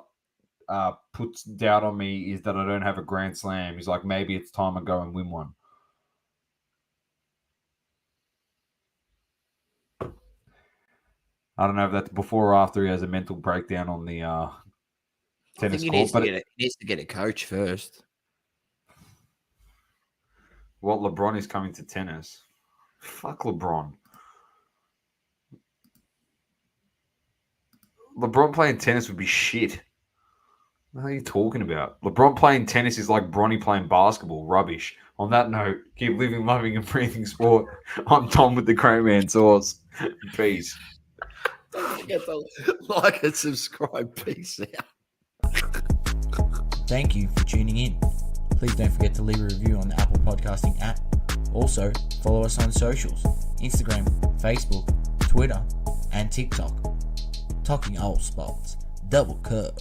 puts doubt on me is that I don't have a Grand Slam." He's like, "Maybe it's time I go and win one." I don't know if that's before or after he has a mental breakdown on the tennis court. But he needs to get a coach first. What, LeBron is coming to tennis? Fuck LeBron. LeBron playing tennis would be shit. What are you talking about? LeBron playing tennis is like Bronny playing basketball. Rubbish. On that note, keep living, loving, and breathing sport. I'm Tom with the Great Man Source. Peace. Don't forget to like and subscribe. Peace out. Thank you for tuning in. Please don't forget to leave a review on the Apple Podcasting app. Also, follow us on socials: Instagram, Facebook, Twitter, and TikTok. Talking Old Spots. Double curve.